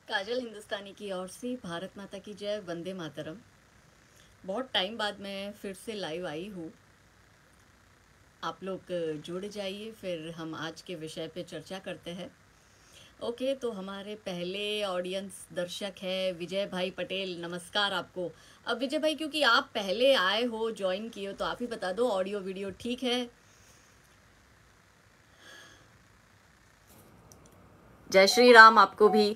काजल हिंदुस्तानी की ओर से भारत माता की जय, वंदे मातरम। बहुत टाइम बाद मैं फिर से लाइव आई हूँ। आप लोग जुड़ जाइए, फिर हम आज के विषय पे चर्चा करते हैं। ओके, तो हमारे पहले ऑडियंस दर्शक है विजय भाई पटेल। नमस्कार आपको। अब विजय भाई, क्योंकि आप पहले आए हो, ज्वाइन किए हो, तो आप ही बता दो ऑडियो वीडियो ठीक है? जय श्री राम आपको भी।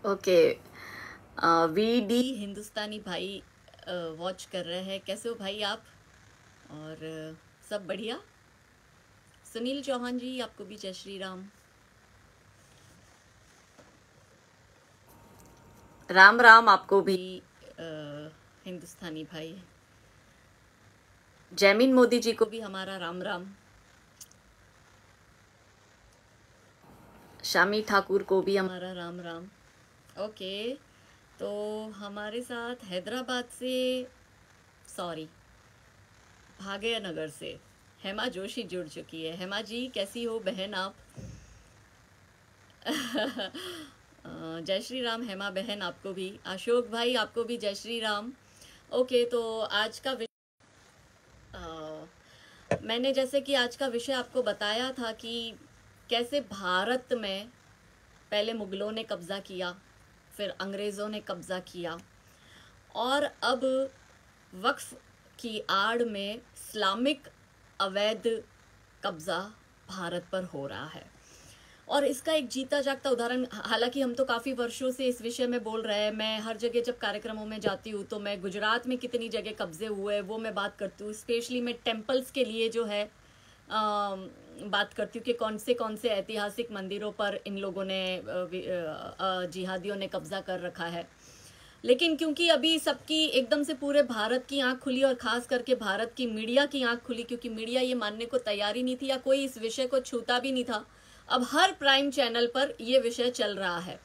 ओके, वीडी हिंदुस्तानी भाई वॉच कर रहे हैं। कैसे हो भाई आप? और सब बढ़िया। सुनील चौहान जी, आपको भी जय श्री राम। राम राम आपको भी हिंदुस्तानी भाई। जैमिन मोदी जी को भी हमारा राम राम। शामी ठाकुर को भी हमारा राम राम। ओके, तो हमारे साथ हैदराबाद से, सॉरी, भाग्यनगर से हेमा जोशी जुड़ चुकी है। हेमा जी, कैसी हो बहन आप? जय श्री राम हेमा बहन, आपको भी। अशोक भाई, आपको भी जय श्री राम। ओके, तो आज का मैंने जैसे कि आज का विषय आपको बताया था कि कैसे भारत में पहले मुगलों ने कब्ज़ा किया, फिर अंग्रेज़ों ने कब्ज़ा किया, और अब वक्फ की आड़ में इस्लामिक अवैध कब्ज़ा भारत पर हो रहा है। और इसका एक जीता जागता उदाहरण, हालांकि हम तो काफ़ी वर्षों से इस विषय में बोल रहे हैं। मैं हर जगह जब कार्यक्रमों में जाती हूँ तो मैं गुजरात में कितनी जगह कब्जे हुए वो मैं बात करती हूँ। स्पेशली मैं टेम्पल्स के लिए जो है बात करती हूँ कि कौन से ऐतिहासिक मंदिरों पर इन लोगों ने जिहादियों ने कब्जा कर रखा है। लेकिन क्योंकि अभी सबकी एकदम से पूरे भारत की आंख खुली, और खास करके भारत की मीडिया की आंख खुली, क्योंकि मीडिया ये मानने को तैयार ही नहीं थी या कोई इस विषय को छूता भी नहीं था। अब हर प्राइम चैनल पर ये विषय चल रहा है।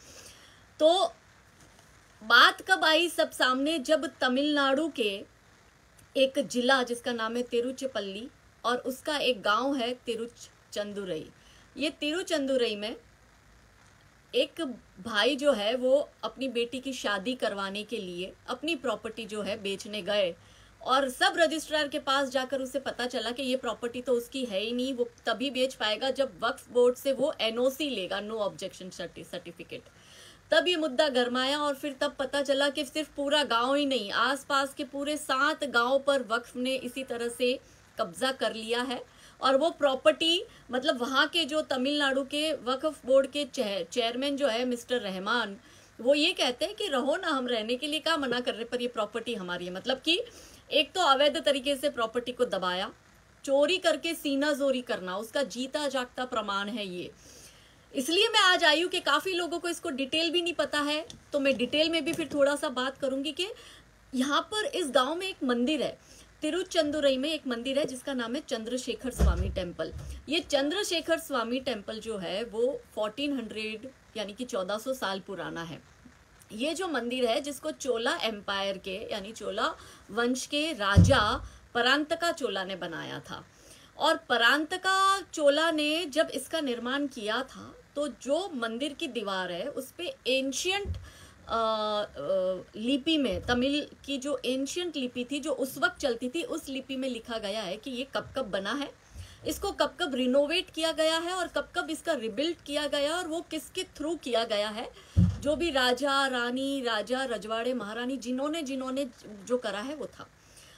तो बात कब आई सब सामने, जब तमिलनाडु के एक जिला जिसका नाम है तिरुचिपल्ली, और उसका एक गांव है तिरुचंदुरई। ये तिरुचंदुरई में एक भाई जो है वो अपनी बेटी की शादी करवाने के लिए अपनी प्रॉपर्टी जो है बेचने गए, और सब रजिस्ट्रार के पास जाकर उसे पता चला कि ये प्रॉपर्टी तो उसकी है ही नहीं। वो तभी बेच पाएगा जब वक्फ बोर्ड से वो एनओसी लेगा, नो ऑब्जेक्शन सर्टिफिकेट। तब ये मुद्दा गरमाया, और फिर तब पता चला कि सिर्फ पूरा गांव ही नहीं, आसपास के पूरे 7 गांव पर वक्फ ने इसी तरह से कब्जा कर लिया है। और वो प्रॉपर्टी, मतलब वहाँ के जो तमिलनाडु के वक्फ बोर्ड के चेयरमैन जो है मिस्टर रहमान, वो ये कहते हैं कि रहो ना, हम रहने के लिए क्या मना कर रहे, पर ये प्रॉपर्टी हमारी है। मतलब कि एक तो अवैध तरीके से प्रॉपर्टी को दबाया, चोरी करके सीना जोरी करना, उसका जीता जागता प्रमाण है ये। इसलिए मैं आज आई हूँ कि काफी लोगों को इसको डिटेल भी नहीं पता है, तो मैं डिटेल में भी फिर थोड़ा सा बात करूंगी कि यहाँ पर इस गांव में एक मंदिर है, तिरुचंदुरई में एक मंदिर है जिसका नाम है चंद्रशेखर स्वामी टेम्पल। ये चंद्रशेखर स्वामी टेम्पल जो है वो 1400 यानी कि 1400 साल पुराना है। ये जो मंदिर है, जिसको चोला एम्पायर के यानी चोला वंश के राजा परांतका चोला ने बनाया था। और परांतका चोला ने जब इसका निर्माण किया था तो जो मंदिर की दीवार है उस पे एंशियंट लिपि में, तमिल की जो एंशियंट लिपि थी जो उस वक्त चलती थी, उस लिपि में लिखा गया है कि ये कब कब बना है, इसको कब कब रिनोवेट किया गया है, और कब कब इसका रिबिल्ड किया गया, और वो किसके थ्रू किया गया है। जो भी राजा रानी, राजा रजवाड़े महारानी, जिन्होंने जिन्होंने जो करा है वो था।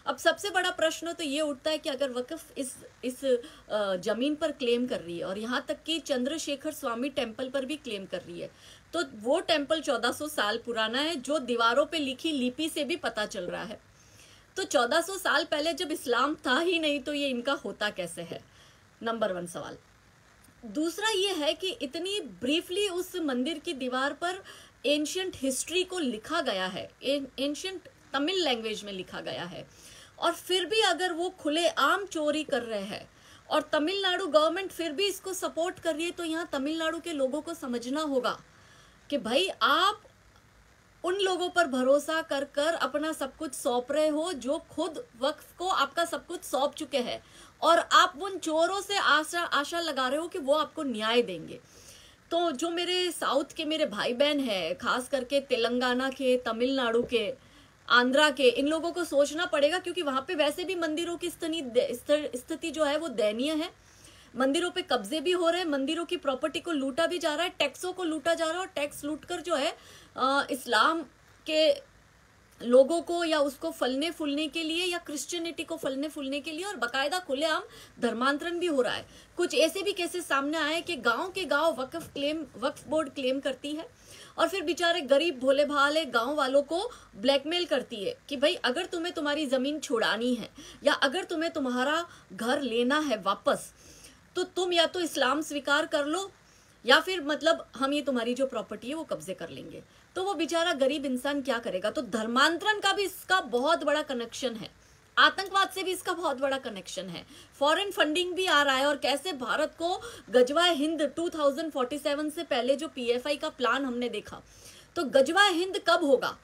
अब सबसे बड़ा प्रश्न तो ये उठता है कि अगर वक्फ इस जमीन पर क्लेम कर रही है, और यहाँ तक कि चंद्रशेखर स्वामी टेम्पल पर भी क्लेम कर रही है, तो वो टेम्पल 1400 साल पुराना है, जो दीवारों पे लिखी लिपि से भी पता चल रहा है। तो 1400 साल पहले जब इस्लाम था ही नहीं तो ये इनका होता कैसे है? नंबर 1 सवाल। दूसरा ये है कि इतनी ब्रीफली उस मंदिर की दीवार पर एंशियंट हिस्ट्री को लिखा गया है, एंशियंट तमिल लैंग्वेज में लिखा गया है, और फिर भी अगर वो खुलेआम चोरी कर रहे हैं और तमिलनाडु गवर्नमेंट फिर भी इसको सपोर्ट कर रही है, तो यहाँ तमिलनाडु के लोगों को समझना होगा कि भाई आप उन लोगों पर भरोसा कर कर अपना सब कुछ सौंप रहे हो जो खुद वक्फ को आपका सब कुछ सौंप चुके हैं, और आप उन चोरों से आशा लगा रहे हो कि वो आपको न्याय देंगे। तो जो मेरे साउथ के मेरे भाई बहन हैं, खास करके तेलंगाना के, तमिलनाडु के, आंध्रा के, इन लोगों को सोचना पड़ेगा, क्योंकि वहां पे वैसे भी मंदिरों की स्थिति जो है वो दयनीय है। मंदिरों पे कब्जे भी हो रहे हैं, मंदिरों की प्रॉपर्टी को लूटा भी जा रहा है, टैक्सों को लूटा जा रहा है, और टैक्स लूटकर जो है इस्लाम के लोगों को या उसको फलने फूलने के लिए, या क्रिश्चियनिटी को फलने फूलने के लिए, और बकायदा खुलेआम धर्मांतरण भी हो रहा है। कुछ ऐसे भी केसेस सामने आए कि गांव के गांव वक्फ बोर्ड क्लेम करती है, और फिर बेचारे गरीब भोले भाले गांव वालों को ब्लैकमेल करती है कि भाई अगर तुम्हें तुम्हारी जमीन छुड़ानी है, या अगर तुम्हें तुम्हारा घर लेना है वापस, तो तुम या तो इस्लाम स्वीकार कर लो, या फिर मतलब हम ये तुम्हारी जो प्रॉपर्टी है वो कब्जे कर लेंगे। तो वो बेचारा गरीब इंसान क्या करेगा? तो धर्मांतरण का भी इसका बहुत बड़ा कनेक्शन है, आतंकवाद से भी इसका बहुत बड़ा कनेक्शन है, फॉरेन फंडिंग भी आ रहा है। और कैसे भारत को गजवाए हिंद 2047 से पहले जो पीएफआई का प्लान हमने देखा, तो गजवाए हिंद कब होगा?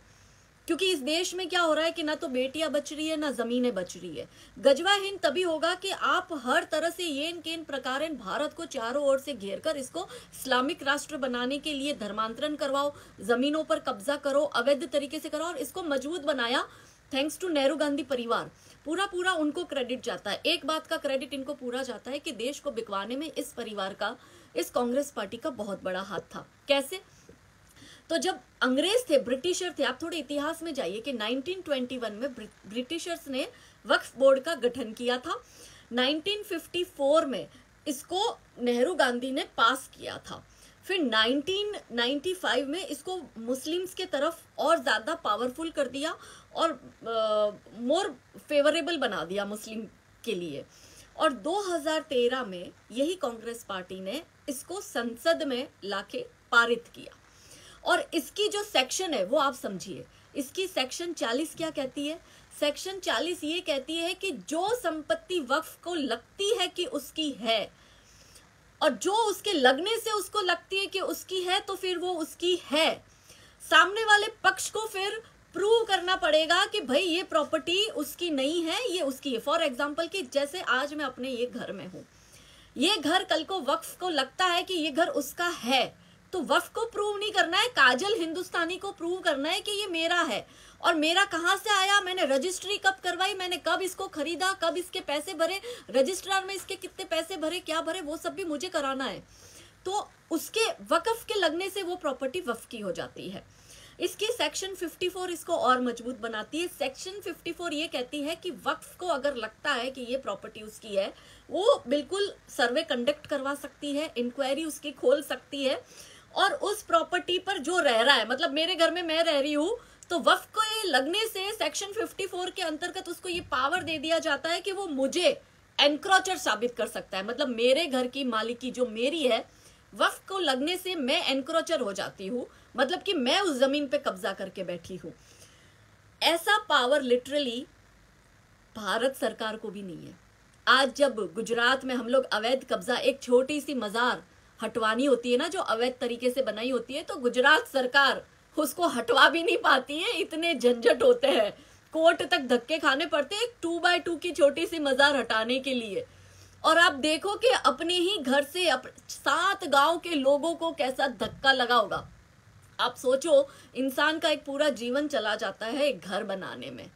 क्योंकि इस देश में क्या हो रहा है कि ना तो बेटियां बच रही है, ना जमीनें बच रही है। गजवा हिंद तभी होगा कि आप हर तरह से येन केन प्रकारेण भारत को चारों ओर से घेर कर इसको इस्लामिक राष्ट्र बनाने के लिए धर्मांतरण करवाओ, जमीनों पर कब्जा करो, अवैध तरीके से करो, और इसको मजबूत बनाया थैंक्स टू नेहरू गांधी परिवार। पूरा उनको क्रेडिट जाता है। एक बात का क्रेडिट इनको पूरा जाता है कि देश को बिकवाने में इस परिवार का, इस कांग्रेस पार्टी का बहुत बड़ा हाथ था। कैसे? तो जब अंग्रेज थे, ब्रिटिशर थे, आप थोड़े इतिहास में जाइए कि 1921 में ब्रिटिशर्स ने वक्फ बोर्ड का गठन किया था। 1954 में इसको नेहरू गांधी ने पास किया था। फिर 1995 में इसको मुस्लिम्स के तरफ और ज़्यादा पावरफुल कर दिया और मोर फेवरेबल बना दिया मुस्लिम के लिए। और 2013 में यही कांग्रेस पार्टी ने इसको संसद में लाके पारित किया। और इसकी जो सेक्शन है वो आप समझिए, इसकी सेक्शन 40 क्या कहती है? सेक्शन 40 ये कहती है कि जो संपत्ति वक्फ को लगती है कि उसकी है, और जो उसके लगने से उसको लगती है कि उसकी है, तो फिर वो उसकी है। सामने वाले पक्ष को फिर प्रूव करना पड़ेगा कि भाई ये प्रॉपर्टी उसकी नहीं है, ये उसकी है। फॉर एग्जाम्पल कि जैसे आज मैं अपने ये घर में हूं, ये घर कल को वक्फ को लगता है कि ये घर उसका है, तो वक्फ को प्रूव नहीं करना है, काजल हिंदुस्तानी को प्रूव करना है कि ये मेरा है। और मेरा कहां से आया, मैंने रजिस्ट्री कब करवाई, मैंने कब इसको खरीदा, कब इसके पैसे भरे, रजिस्ट्रार में इसके कितने पैसे भरे, क्या भरे, वो सब भी मुझे कराना है। तो उसके वक्फ के लगने से वो प्रॉपर्टी वक्फ की हो जाती है। इसकी सेक्शन 54 इसको और मजबूत बनाती है। सेक्शन 54 ये कहती है कि वक्फ को अगर लगता है कि ये प्रॉपर्टी उसकी है, वो बिल्कुल सर्वे कंडक्ट करवा सकती है, इंक्वायरी उसकी खोल सकती है, और उस प्रॉपर्टी पर जो रह रहा है, मतलब मेरे घर में मैं रह रही हूँ, तो वक्फ को ये लगने से सेक्शन 54 के अंतर्गत उसको ये पावर दे दिया जाता है कि वो मुझे एनक्रोचर साबित कर सकता है। मतलब मेरे घर की मालिकी जो मेरी है, वक्फ को लगने से मैं एनक्रोचर हो जाती हूँ, मतलब कि मैं उस जमीन पे कब्जा करके बैठी हूँ। ऐसा पावर लिटरली भारत सरकार को भी नहीं है। आज जब गुजरात में हम लोग अवैध कब्जा, एक छोटी सी मजार हटवानी होती है ना, जो अवैध तरीके से बनाई होती है, तो गुजरात सरकार उसको हटवा भी नहीं पाती है, इतने झंझट होते हैं, कोर्ट तक धक्के खाने पड़ते हैं एक 2x2 की छोटी सी मजार हटाने के लिए। और आप देखो कि अपने ही घर से 7 गांव के लोगों को कैसा धक्का लगा होगा। आप सोचो, इंसान का एक पूरा जीवन चला जाता है एक घर बनाने में,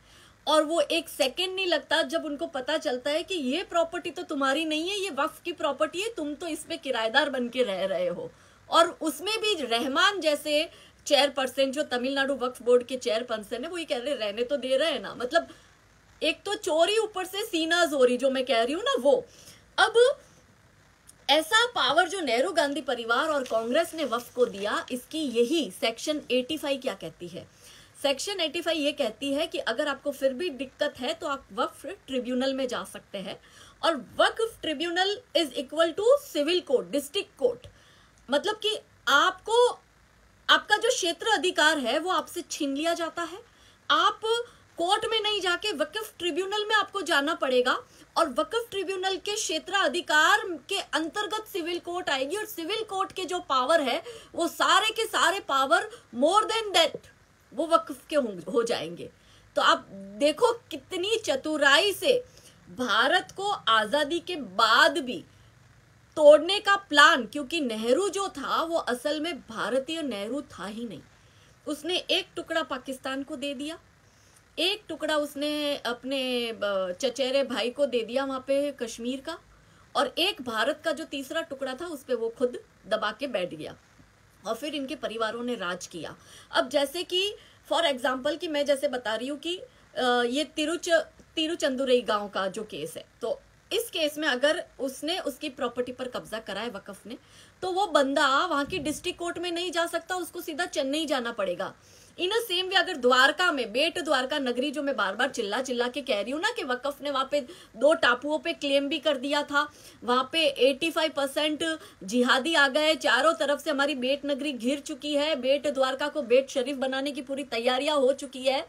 और वो एक सेकंड नहीं लगता जब उनको पता चलता है कि ये प्रॉपर्टी तो तुम्हारी नहीं है, ये वक्फ की प्रॉपर्टी है, तुम तो इसमें किराएदार बन के रह रहे हो। और उसमें भी रहमान जैसे चेयरपर्सन, जो तमिलनाडु वक्फ बोर्ड के चेयरपर्सन है, वो ये कह रहे रहने तो दे रहे हैं ना। मतलब एक तो चोरी, ऊपर से सीना जोरी, जो मैं कह रही हूँ ना वो। अब ऐसा पावर जो नेहरू गांधी परिवार और कांग्रेस ने वक्फ को दिया, इसकी यही सेक्शन 85 क्या कहती है? सेक्शन 85 ये कहती है कि अगर आपको फिर भी दिक्कत है तो आप वक्फ ट्रिब्यूनल में जा सकते हैं, और Waqf tribunal is equal to civil court, district court. मतलब कि आपको आपका जो क्षेत्र अधिकार है वो आपसे छीन लिया जाता है। आप कोर्ट में नहीं जाके वक्फ ट्रिब्यूनल में आपको जाना पड़ेगा, और वक्फ ट्रिब्यूनल के क्षेत्र अधिकार के अंतर्गत सिविल कोर्ट आएगी, और सिविल कोर्ट के जो पावर है वो सारे के सारे पावर मोर देन दैट वो वक्फ के हो जाएंगे। तो आप देखो कितनी चतुराई से भारत को आजादी के बाद भी तोड़ने का प्लान, क्योंकि नेहरू जो था वो असल में भारतीय नेहरू था ही नहीं। उसने एक टुकड़ा पाकिस्तान को दे दिया, एक टुकड़ा उसने अपने चचेरे भाई को दे दिया वहां पे कश्मीर का, और एक भारत का जो तीसरा टुकड़ा था उस पर वो खुद दबा के बैठ गया, और फिर इनके परिवारों ने राज किया। अब जैसे कि फॉर एग्जाम्पल कि मैं जैसे बता रही हूँ कि ये तिरुचंदुरई गांव का जो केस है, तो इस केस में अगर उसने उसकी प्रॉपर्टी पर कब्जा करा है वकफ ने, तो वो बंदा वहां की डिस्ट्रिक्ट कोर्ट में नहीं जा सकता, उसको सीधा चेन्नई जाना पड़ेगा। इन सेम वे अगर द्वारका में, बेट द्वारका नगरी जो मैं बार बार चिल्ला चिल्ला के कह रही हूँ ना कि वकफ ने वहां पे 2 टापुओं पे क्लेम भी कर दिया था, वहां पे 85% जिहादी आ गए, चारों तरफ से हमारी बेट नगरी घिर चुकी है, बेट द्वारका को बेट शरीफ बनाने की पूरी तैयारियां हो चुकी है।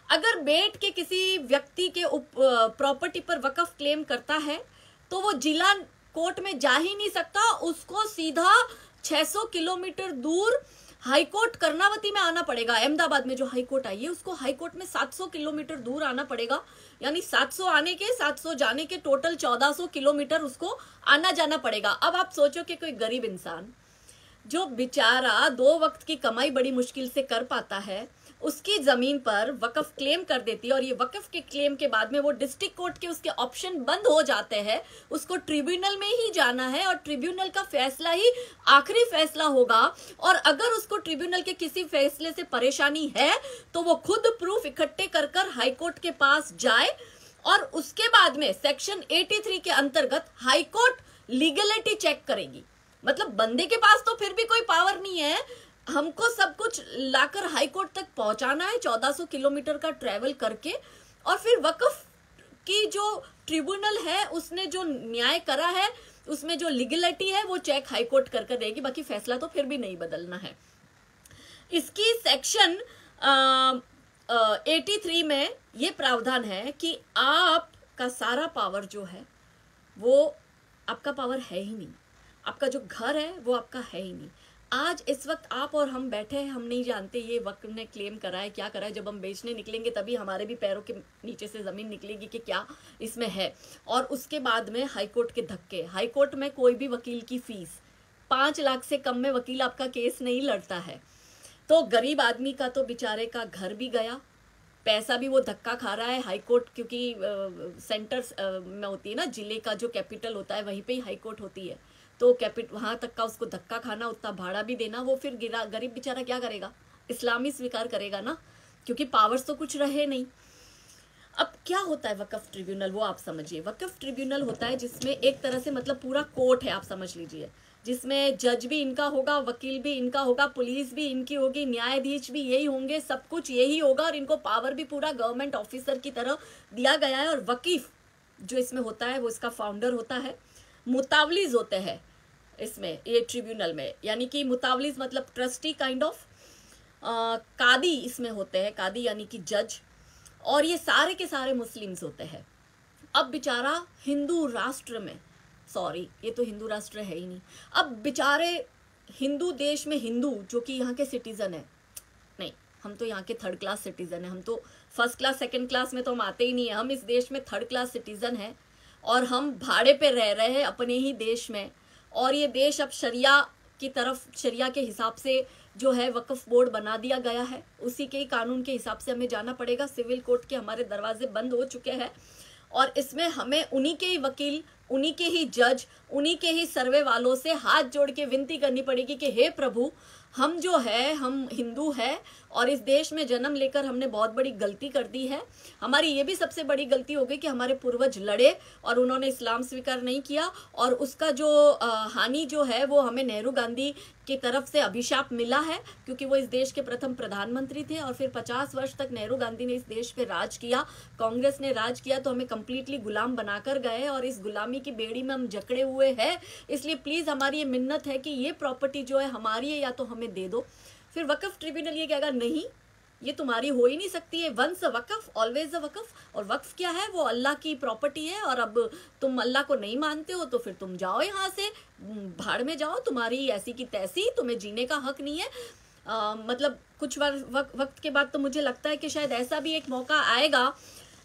अगर बेट के किसी व्यक्ति के प्रॉपर्टी पर वकफ क्लेम करता है तो वो जिला कोर्ट में जा ही नहीं सकता, उसको सीधा 600 किलोमीटर दूर हाई कोर्ट कर्नावती में आना पड़ेगा। अहमदाबाद में जो हाई कोर्ट आई है उसको हाई कोर्ट में 700 किलोमीटर दूर आना पड़ेगा, यानी 700 आने के 700 जाने के टोटल 1400 किलोमीटर उसको आना जाना पड़ेगा। अब आप सोचो कि कोई गरीब इंसान जो बेचारा 2 वक्त की कमाई बड़ी मुश्किल से कर पाता है, उसकी जमीन पर वकफ क्लेम कर देती है, और ये वकफ के क्लेम के बाद में वो डिस्ट्रिक्ट कोर्ट के उसके ऑप्शन बंद हो जाते हैं, उसको ट्रिब्यूनल में ही जाना है, और ट्रिब्यूनल का फैसला ही आखिरी फैसला होगा। और अगर उसको ट्रिब्यूनल के किसी फैसले से परेशानी है तो वो खुद प्रूफ इकट्ठे कर कर हाईकोर्ट के पास जाए, और उसके बाद में सेक्शन 83 के अंतर्गत हाईकोर्ट लीगलिटी चेक करेगी। मतलब बंदे के पास तो फिर भी कोई पावर नहीं है, हमको सब कुछ लाकर हाई कोर्ट तक पहुंचाना है 1400 किलोमीटर का ट्रेवल करके, और फिर वकफ की जो ट्रिब्यूनल है उसने जो न्याय करा है उसमें जो लीगलिटी है वो चेक हाई कोर्ट कर कर देगी, बाकी फैसला तो फिर भी नहीं बदलना है। इसकी सेक्शन 83 में ये प्रावधान है कि आपका सारा पावर जो है वो आपका पावर है ही नहीं, आपका जो घर है वो आपका है ही नहीं। आज इस वक्त आप और हम बैठे हैं, हम नहीं जानते ये वक्त ने क्लेम करा है क्या करा है, जब हम बेचने निकलेंगे तभी हमारे भी पैरों के नीचे से ज़मीन निकलेगी कि क्या इसमें है। और उसके बाद में हाईकोर्ट के धक्के, हाईकोर्ट में कोई भी वकील की फीस 5 लाख से कम में वकील आपका केस नहीं लड़ता है। तो गरीब आदमी का तो बेचारे का घर भी गया, पैसा भी वो धक्का खा रहा है। हाईकोर्ट क्योंकि सेंटर्स में होती है ना, जिले का जो कैपिटल होता है वहीं पे ही हाईकोर्ट होती है, तो वहां तक का उसको धक्का खाना, उतना भाड़ा भी देना, वो फिर गरीब बेचारा क्या करेगा, इस्लामी स्वीकार करेगा ना, क्योंकि पावर्स तो कुछ रहे नहीं। अब क्या होता है वकफ ट्रिब्यूनल, वो आप समझिए। वकफ ट्रिब्यूनल होता है जिसमें एक तरह से मतलब पूरा कोर्ट है, आप समझ लीजिए, जिसमें जज भी इनका होगा, वकील भी इनका होगा, पुलिस भी इनकी होगी, न्यायाधीश भी यही होंगे, सब कुछ यही होगा, और इनको पावर भी पूरा गवर्नमेंट ऑफिसर की तरह दिया गया है। और वकीफ जो इसमें होता है वो इसका फाउंडर होता है। मुतावलीज होते हैं इसमें, ये ट्रिब्यूनल में, यानी कि मुतावलीज मतलब ट्रस्टी काइंड ऑफ। कादी इसमें होते हैं, कादी यानी कि जज, और ये सारे के सारे मुस्लिम्स होते हैं। अब बेचारा हिंदू राष्ट्र में, सॉरी ये तो हिंदू राष्ट्र है ही नहीं, अब बेचारे हिंदू देश में हिंदू जो कि यहाँ के सिटीजन है, नहीं हम तो यहाँ के 3rd क्लास सिटीजन है, हम तो 1st क्लास 2nd क्लास में तो हम आते ही नहीं है, हम इस देश में 3rd क्लास सिटीजन है, और हम भाड़े पे रह रहे हैं अपने ही देश में। और ये देश अब शरिया की तरफ, शरिया के हिसाब से जो है वक्फ बोर्ड बना दिया गया है, उसी के ही कानून के हिसाब से हमें जाना पड़ेगा। सिविल कोर्ट के हमारे दरवाजे बंद हो चुके हैं, और इसमें हमें उन्हीं के ही वकील, उन्हीं के ही जज, उन्हीं के ही सर्वे वालों से हाथ जोड़ के विनती करनी पड़ेगी कि हे प्रभु, हम जो है, हम हिंदू है और इस देश में जन्म लेकर हमने बहुत बड़ी गलती कर दी है। हमारी ये भी सबसे बड़ी गलती हो गई कि हमारे पूर्वज लड़े और उन्होंने इस्लाम स्वीकार नहीं किया, और उसका जो हानि जो है वो हमें नेहरू गांधी की तरफ से अभिशाप मिला है, क्योंकि वो इस देश के प्रथम प्रधानमंत्री थे, और फिर 50 वर्ष तक नेहरू गांधी ने इस देश पे राज किया, कांग्रेस ने राज किया, तो हमें कंप्लीटली गुलाम बनाकर गए, और इस गुलामी की बेड़ी में हम जकड़े हुए हैं। इसलिए प्लीज़ हमारी ये मिन्नत है कि ये प्रॉपर्टी जो है हमारी है, या तो हमें दे दो। फिर वक्फ ट्रिब्यूनल ये कहेगा नहीं, ये तुम्हारी हो ही नहीं सकती है, once a Waqf always a वक्फ। और वक्फ क्या है, वो अल्लाह की प्रॉपर्टी है, और अब तुम अल्लाह को नहीं मानते हो तो फिर तुम जाओ यहाँ से, भाड़ में जाओ, तुम्हारी ऐसी की तैसी, तुम्हें जीने का हक नहीं है। मतलब कुछ वक्त के बाद तो मुझे लगता है कि शायद ऐसा भी एक मौका आएगा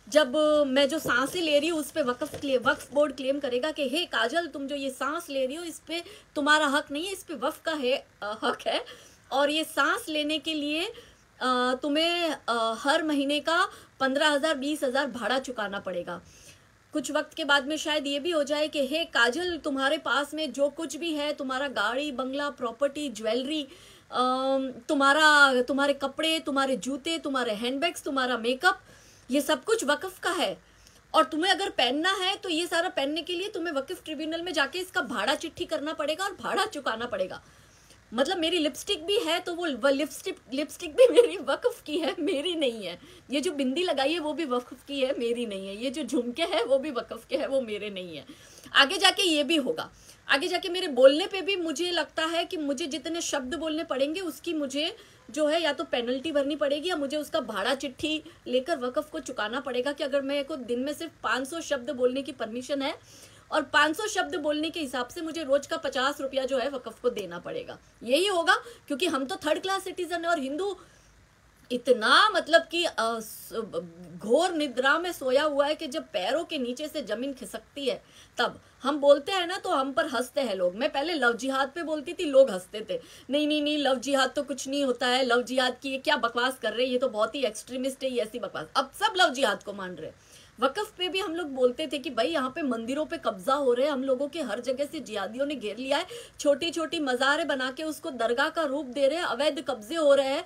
जब मैं जो सांसें ले रही हूँ उस पे वक्फ बोर्ड क्लेम करेगा कि हे काजल, तुम जो ये सांस ले रही हो इस पे तुम्हारा हक नहीं है, इस पे वक्फ का हक है, और ये सांस लेने के लिए तुम्हें हर महीने का 15,000 20,000 भाड़ा चुकाना पड़ेगा। कुछ वक्त के बाद में शायद ये भी हो जाए कि हे काजल, तुम्हारे पास में जो कुछ भी है, तुम्हारा गाड़ी बंगला प्रॉपर्टी ज्वेलरी, तुम्हारे कपड़े, तुम्हारे जूते, तुम्हारे हैंडबैग्स, तुम्हारा मेकअप, ये सब कुछ वक्फ का है, और तुम्हें अगर पहनना है तो ये सारा पहनने के लिए तुम्हें वक्फ ट्रिब्यूनल में जाके इसका भाड़ा चिट्ठी करना पड़ेगा और भाड़ा चुकाना पड़ेगा। मतलब मेरी लिपस्टिक भी है तो वो लिपस्टिक भी मेरी वक्फ की है, मेरी नहीं है। ये जो बिंदी लगाई है वो भी वक्फ की है, मेरी नहीं है। ये जो झुमके हैं वो भी वक्फ के हैं, वो मेरे नहीं है। आगे जाके ये भी होगा, आगे जाके मेरे बोलने पे भी मुझे लगता है कि मुझे जितने शब्द बोलने पड़ेंगे उसकी मुझे जो है या तो पेनल्टी भरनी पड़ेगी या मुझे उसका भाड़ा चिट्ठी लेकर वक्फ को चुकाना पड़ेगा कि अगर मेरे को दिन में सिर्फ 500 शब्द बोलने की परमिशन है और 500 शब्द बोलने के हिसाब से मुझे रोज का 50 रुपया जो है वक्फ को देना पड़ेगा। यही होगा, क्योंकि हम तो थर्ड क्लास सिटीजन है और हिंदू इतना मतलब कि घोर निद्रा में सोया हुआ है कि जब पैरों के नीचे से जमीन खिसकती है तब हम बोलते हैं ना तो हम पर हंसते हैं लोग। मैं पहले लव जिहाद पे बोलती थी, लोग हंसते थे, नहीं नहीं नहीं लव जिहाद तो कुछ नहीं होता है, लव जिहाद की ये क्या बकवास कर रहे हैं, ये तो बहुत ही एक्सट्रीमिस्ट है, ये ऐसी बकवास। अब सब लव जिहाद को मान रहे। वक्फ पे भी हम लोग बोलते थे कि भाई यहाँ पे मंदिरों पे कब्जा हो रहे हैं, हम लोगों के हर जगह से जिहादियों ने घेर लिया है, छोटी छोटी मज़ारें बना के उसको दरगाह का रूप दे रहे हैं, अवैध कब्जे हो रहे हैं।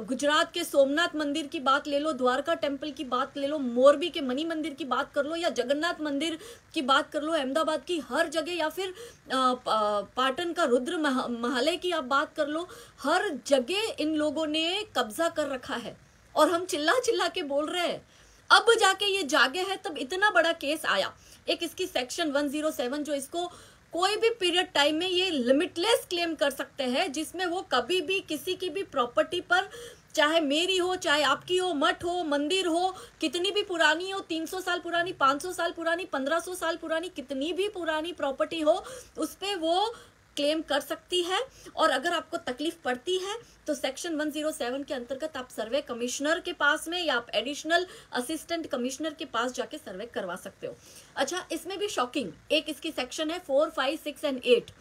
गुजरात के सोमनाथ मंदिर की बात ले लो, द्वारका टेम्पल की बात ले लो, मोरबी के मणि मंदिर की बात कर लो, या जगन्नाथ मंदिर की बात कर लो, अहमदाबाद की हर जगह, या फिर पाटन का रुद्र महालय की आप बात कर लो, हर जगह इन लोगों ने कब्जा कर रखा है और हम चिल्ला चिल्ला के बोल रहे हैं। अब जाके ये जागे है तब इतना बड़ा केस आया। एक इसकी सेक्शन 107 जो इसको कोई भी पीरियड टाइम में ये लिमिटलेस क्लेम कर सकते हैं, जिसमें वो कभी भी किसी की भी प्रॉपर्टी पर, चाहे मेरी हो चाहे आपकी हो, मठ हो मंदिर हो, कितनी भी पुरानी हो, 300 साल पुरानी, 500 साल पुरानी, 1500 साल पुरानी, कितनी भी पुरानी प्रॉपर्टी हो, उस पर वो क्लेम कर सकती है। और अगर आपको तकलीफ पड़ती है तो सेक्शन 107 के अंतर्गत आप सर्वे कमिश्नर के पास में या आप एडिशनल असिस्टेंट कमिश्नर के पास जाके सर्वे करवा सकते हो। अच्छा, इसमें भी शॉकिंग एक इसकी सेक्शन है 4, 5, 6 एंड 8।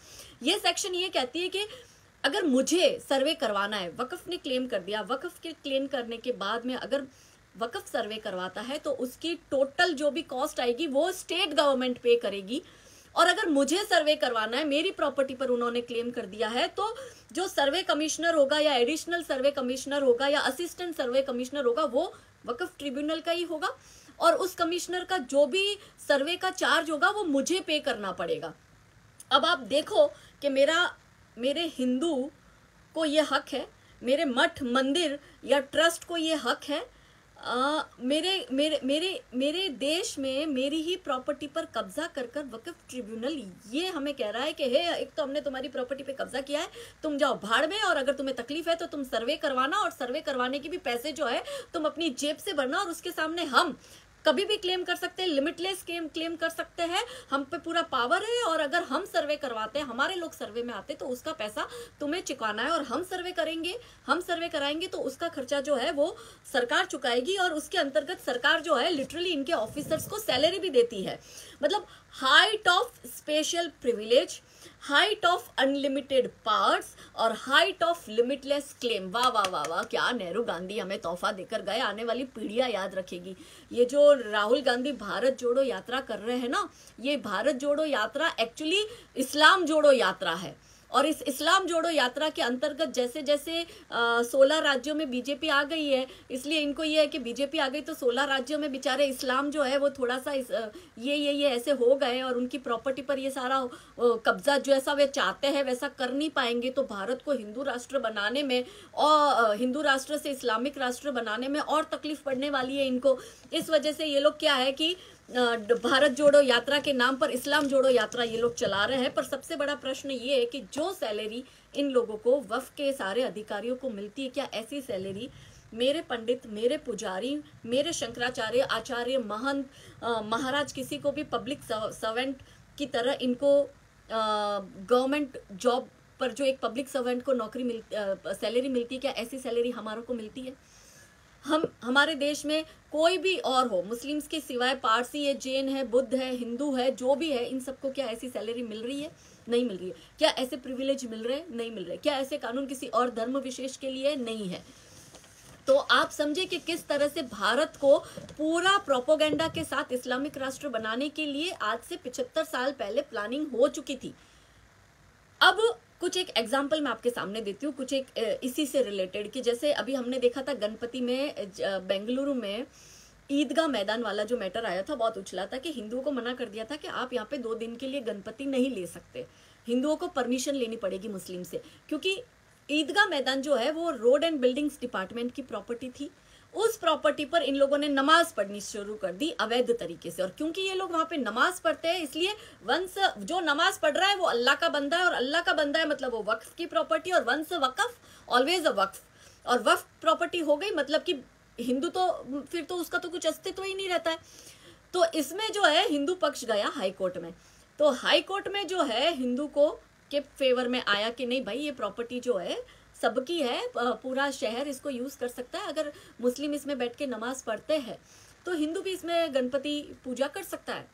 ये सेक्शन ये कहती है कि अगर मुझे सर्वे करवाना है, वक्फ ने क्लेम कर दिया, वक्फ के क्लेम करने के बाद में अगर वक्फ सर्वे करवाता है तो उसकी टोटल जो भी कॉस्ट आएगी वो स्टेट गवर्नमेंट पे करेगी। और अगर मुझे सर्वे करवाना है, मेरी प्रॉपर्टी पर उन्होंने क्लेम कर दिया है, तो जो सर्वे कमिश्नर होगा या एडिशनल सर्वे कमिश्नर होगा या असिस्टेंट सर्वे कमिश्नर होगा वो वक्फ ट्रिब्यूनल का ही होगा, और उस कमिश्नर का जो भी सर्वे का चार्ज होगा वो मुझे पे करना पड़ेगा। अब आप देखो कि मेरे हिंदू को ये हक है, मेरे मठ मंदिर या ट्रस्ट को ये हक है, मेरे मेरे मेरे मेरे देश में मेरी ही प्रॉपर्टी पर कब्जा कर वक्फ ट्रिब्यूनल ये हमें कह रहा है कि हे, एक तो हमने तुम्हारी प्रॉपर्टी पे कब्जा किया है, तुम जाओ भाड़ में, और अगर तुम्हें तकलीफ है तो तुम सर्वे करवाना, और सर्वे करवाने की भी पैसे जो है तुम अपनी जेब से भरना, और उसके सामने हम कभी भी क्लेम कर सकते हैं, लिमिटलेस क्लेम कर सकते हैं, हम पे पूरा पावर है। और अगर हम सर्वे करवाते हैं, हमारे लोग सर्वे में आते, तो उसका पैसा तुम्हें चुकाना है, और हम सर्वे कराएंगे तो उसका खर्चा जो है वो सरकार चुकाएगी, और उसके अंतर्गत सरकार जो है लिटरली इनके ऑफिसर्स को सैलरी भी देती है। मतलब height of special privilege, height of unlimited powers और हाइट ऑफ लिमिटलेस क्लेम। वाह वाह वाह वाह, क्या नेहरू गांधी हमें तोहफा देकर गए, आने वाली पीढ़ियां याद रखेगी। ये जो राहुल गांधी भारत जोड़ो यात्रा कर रहे हैं ना, ये भारत जोड़ो यात्रा एक्चुअली इस्लाम जोड़ो यात्रा है। और इस इस्लाम जोड़ो यात्रा के अंतर्गत जैसे जैसे 16 राज्यों में बीजेपी आ गई है, इसलिए इनको ये है कि बीजेपी आ गई तो 16 राज्यों में बेचारे इस्लाम जो है वो थोड़ा सा ये ऐसे हो गए, और उनकी प्रॉपर्टी पर ये सारा कब्जा जैसा वे चाहते हैं वैसा कर नहीं पाएंगे, तो भारत को हिंदू राष्ट्र बनाने में और हिंदू राष्ट्र से इस्लामिक राष्ट्र बनाने में और तकलीफ पड़ने वाली है इनको। इस वजह से ये लोग क्या है कि भारत जोड़ो यात्रा के नाम पर इस्लाम जोड़ो यात्रा ये लोग चला रहे हैं। पर सबसे बड़ा प्रश्न ये है कि जो सैलरी इन लोगों को वक्फ के सारे अधिकारियों को मिलती है, क्या ऐसी सैलरी मेरे पंडित, मेरे पुजारी, मेरे शंकराचार्य, आचार्य, महंत, महाराज, किसी को भी पब्लिक सर्वेंट की तरह इनको गवर्नमेंट जॉब पर जो एक पब्लिक सर्वेंट को नौकरी सैलरी मिलती है, क्या ऐसी सैलरी हमारों को मिलती है? हमारे देश में कोई भी और हो, मुस्लिम्स के सिवाय पारसी है, जैन है, बुद्ध है, हिंदू है, जो भी है, इन सबको क्या ऐसी सैलरी मिल रही है? नहीं मिल रही है। क्या ऐसे प्रिविलेज मिल रहे हैं? नहीं मिल रहे। क्या ऐसे कानून किसी और धर्म विशेष के लिए? नहीं है। तो आप समझे कि किस तरह से भारत को पूरा प्रोपोगेंडा के साथ इस्लामिक राष्ट्र बनाने के लिए आज से 75 साल पहले प्लानिंग हो चुकी थी। अब कुछ एक एग्जाम्पल मैं आपके सामने देती हूँ, कुछ एक इसी से रिलेटेड, कि जैसे अभी हमने देखा था गणपति में, बेंगलुरु में ईदगाह मैदान वाला जो मैटर आया था, बहुत उछला था कि हिंदुओं को मना कर दिया था कि आप यहाँ पे 2 दिन के लिए गणपति नहीं ले सकते, हिंदुओं को परमिशन लेनी पड़ेगी मुस्लिम से, क्योंकि ईदगाह मैदान जो है वो रोड एंड बिल्डिंग्स डिपार्टमेंट की प्रॉपर्टी थी। उस प्रॉपर्टी पर इन लोगों ने नमाज पढ़नी शुरू कर दी अवैध तरीके से। और क्योंकि ये लोग वहां पे नमाज पढ़ते हैं, इसलिए वंस जो नमाज पढ़ रहा है वो अल्लाह का बंदा है, और अल्लाह का बंदा है मतलब वो वक्फ की प्रॉपर्टी, और वंस वक्फ ऑलवेज अ वक्फ, और वक्फ प्रॉपर्टी हो गई मतलब कि हिंदू तो फिर तो उसका तो कुछ अस्तित्व ही नहीं रहता है। तो इसमें जो है हिंदू पक्ष गया हाई कोर्ट में। तो हाई कोर्ट में जो है हिंदू को के फेवर में आया कि नहीं भाई, ये प्रॉपर्टी जो है सबकी है, पूरा शहर इसको यूज कर सकता है, अगर मुस्लिम इसमें बैठ के नमाज पढ़ते हैं तो हिंदू भी इसमें गणपति पूजा कर सकता है।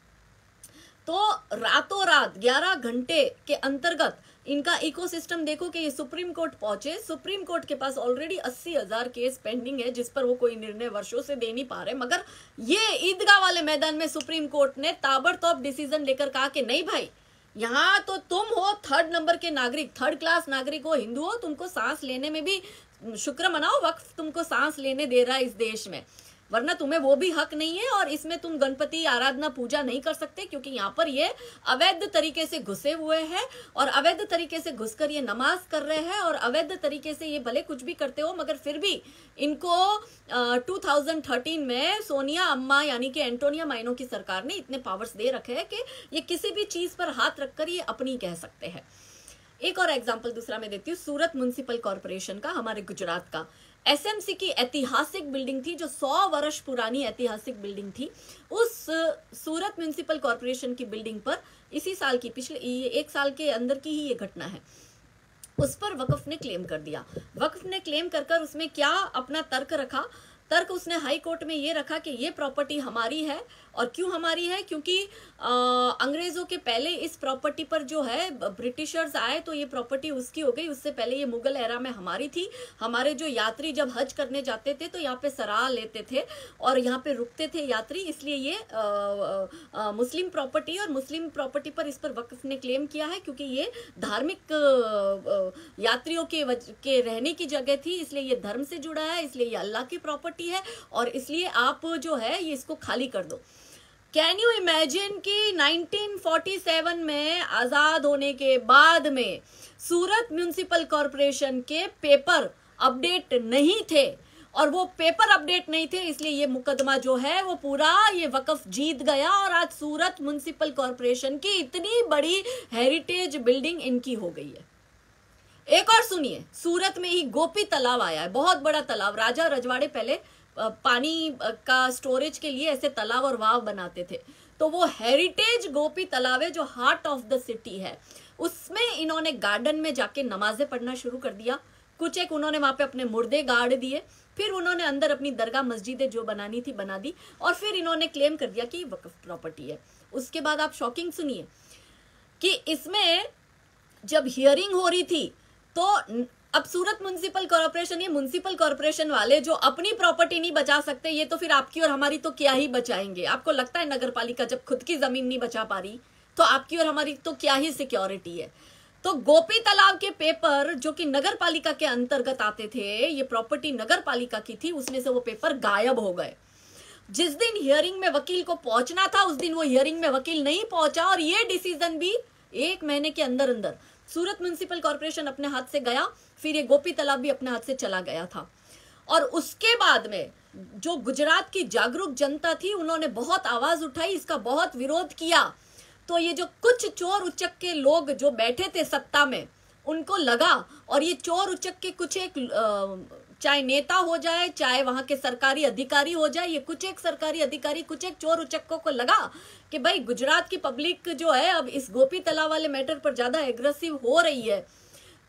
तो रातों रात 11 घंटे के अंतर्गत इनका इकोसिस्टम देखो कि ये सुप्रीम कोर्ट पहुंचे। सुप्रीम कोर्ट के पास ऑलरेडी 80,000 केस पेंडिंग है जिस पर वो कोई निर्णय वर्षों से दे नहीं पा रहे, मगर ये ईदगाह वाले मैदान में सुप्रीम कोर्ट ने ताबड़तोड़ डिसीजन लेकर कहा कि नहीं भाई, यहाँ तो तुम हो 3rd नंबर के नागरिक, 3rd क्लास नागरिक हो, हिंदू हो, तुमको सांस लेने में भी शुक्र मनाओ, वक्त तुमको सांस लेने दे रहा है इस देश में, वरना तुम्हें वो भी हक नहीं है, और इसमें तुम गणपति आराधना पूजा नहीं कर सकते, क्योंकि यहाँ पर ये अवैध तरीके से घुसे हुए हैं, और अवैध तरीके से घुसकर ये नमाज कर रहे हैं, और अवैध तरीके से ये भले कुछ भी करते हो, मगर फिर भी इनको 2013 में सोनिया अम्मा यानी कि एंटोनिया माइनो की सरकार ने इतने पावर्स दे रखे हैं कि ये किसी भी चीज पर हाथ रखकर ये अपनी कह सकते हैं। एक और एग्जाम्पल दूसरा मैं देती हूँ, सूरत म्युनिसिपल कॉर्पोरेशन का, हमारे गुजरात का। एसएमसी की ऐतिहासिक बिल्डिंग थी, जो 100 वर्ष पुरानी ऐतिहासिक बिल्डिंग थी, उस सूरत म्युनिसिपल कॉर्पोरेशन की बिल्डिंग पर इसी साल की, पिछले 1 साल के अंदर की ही ये घटना है, उस पर वक्फ ने क्लेम कर दिया। वक्फ ने क्लेम कर उसमें क्या अपना तर्क रखा, तर्क उसने हाई कोर्ट में ये रखा कि ये प्रॉपर्टी हमारी है। और क्यों हमारी है? क्योंकि अंग्रेजों के पहले इस प्रॉपर्टी पर जो है ब्रिटिशर्स आए तो ये प्रॉपर्टी उसकी हो गई, उससे पहले ये मुगल एरा में हमारी थी। हमारे जो यात्री जब हज करने जाते थे तो यहाँ पे सराह लेते थे और यहाँ पे रुकते थे यात्री, इसलिए ये मुस्लिम प्रॉपर्टी, और मुस्लिम प्रॉपर्टी पर इस पर वक्फ ने क्लेम किया है क्योंकि ये धार्मिक यात्रियों के रहने की जगह थी, इसलिए ये धर्म से जुड़ा है, इसलिए ये अल्लाह की प्रॉपर्टी है, और इसलिए आप जो है ये इसको खाली कर दो। कैन यू इमेजिन कि 1947 में आजाद होने के बाद में सूरत म्युनिसिपल कॉर्पोरेशन के पेपर अपडेट नहीं थे, और वो पेपर अपडेट नहीं थे, इसलिए ये मुकदमा जो है वो पूरा ये वक्फ जीत गया, और आज सूरत म्युनिसिपल कॉर्पोरेशन की इतनी बड़ी हेरिटेज बिल्डिंग इनकी हो गई है। एक और सुनिए, सूरत में ही गोपी तालाब आया है, बहुत बड़ा तालाब। राजा रजवाड़े पहले पानी का स्टोरेज के लिए ऐसे तालाब और वाव बनाते थे, तो वो हेरिटेज गोपी तालाब है जो हार्ट ऑफ द सिटी है। उसमें इन्होंने गार्डन में जाके नमाजें पढ़ना शुरू कर दिया। कुछ एक उन्होंने वहां पे अपने मुर्दे गाड़ दिए, फिर उन्होंने अंदर अपनी दरगाह मस्जिदें जो बनानी थी बना दी, और फिर इन्होंने क्लेम कर दिया कि वक्फ प्रॉपर्टी है। उसके बाद आप शॉकिंग सुनिए कि इसमें जब हियरिंग हो रही थी तो अब सूरत म्युनिसिपल कॉर्पोरेशन, ये म्युनिसिपल कॉर्पोरेशन वाले जो अपनी प्रॉपर्टी नहीं बचा सकते, ये तो फिर आपकी और हमारी तो क्या ही बचाएंगे। आपको लगता है नगर पालिका जब खुद की जमीन नहीं बचा पा रही तो आपकी और हमारी तो क्या ही सिक्योरिटी है। तो गोपी तालाब के पेपर जो कि नगर पालिका के अंतर्गत आते थे, ये प्रॉपर्टी नगर पालिका की थी, उसमें से वो पेपर गायब हो गए। जिस दिन हियरिंग में वकील को पहुंचना था उस दिन वो हियरिंग में वकील नहीं पहुंचा, और ये डिसीजन भी 1 महीने के अंदर अंदर सूरत म्युनिसिपल कॉर्पोरेशन अपने हाथ से गया, फिर ये गोपी तालाब भी अपने हाथ से चला गया था। और उसके बाद में जो गुजरात की जागरूक जनता थी उन्होंने बहुत आवाज उठाई, इसका बहुत विरोध किया। तो ये जो कुछ चोर उचक के लोग जो बैठे थे सत्ता में, उनको लगा, और ये चोर उचक के कुछ एक चाहे नेता हो जाए चाहे वहां के सरकारी अधिकारी हो जाए, ये कुछ एक सरकारी अधिकारी कुछ एक चोर उचक्कों को लगा कि भाई गुजरात की पब्लिक जो है अब इस गोपी तालाब वाले मैटर पर ज्यादा एग्रेसिव हो रही है,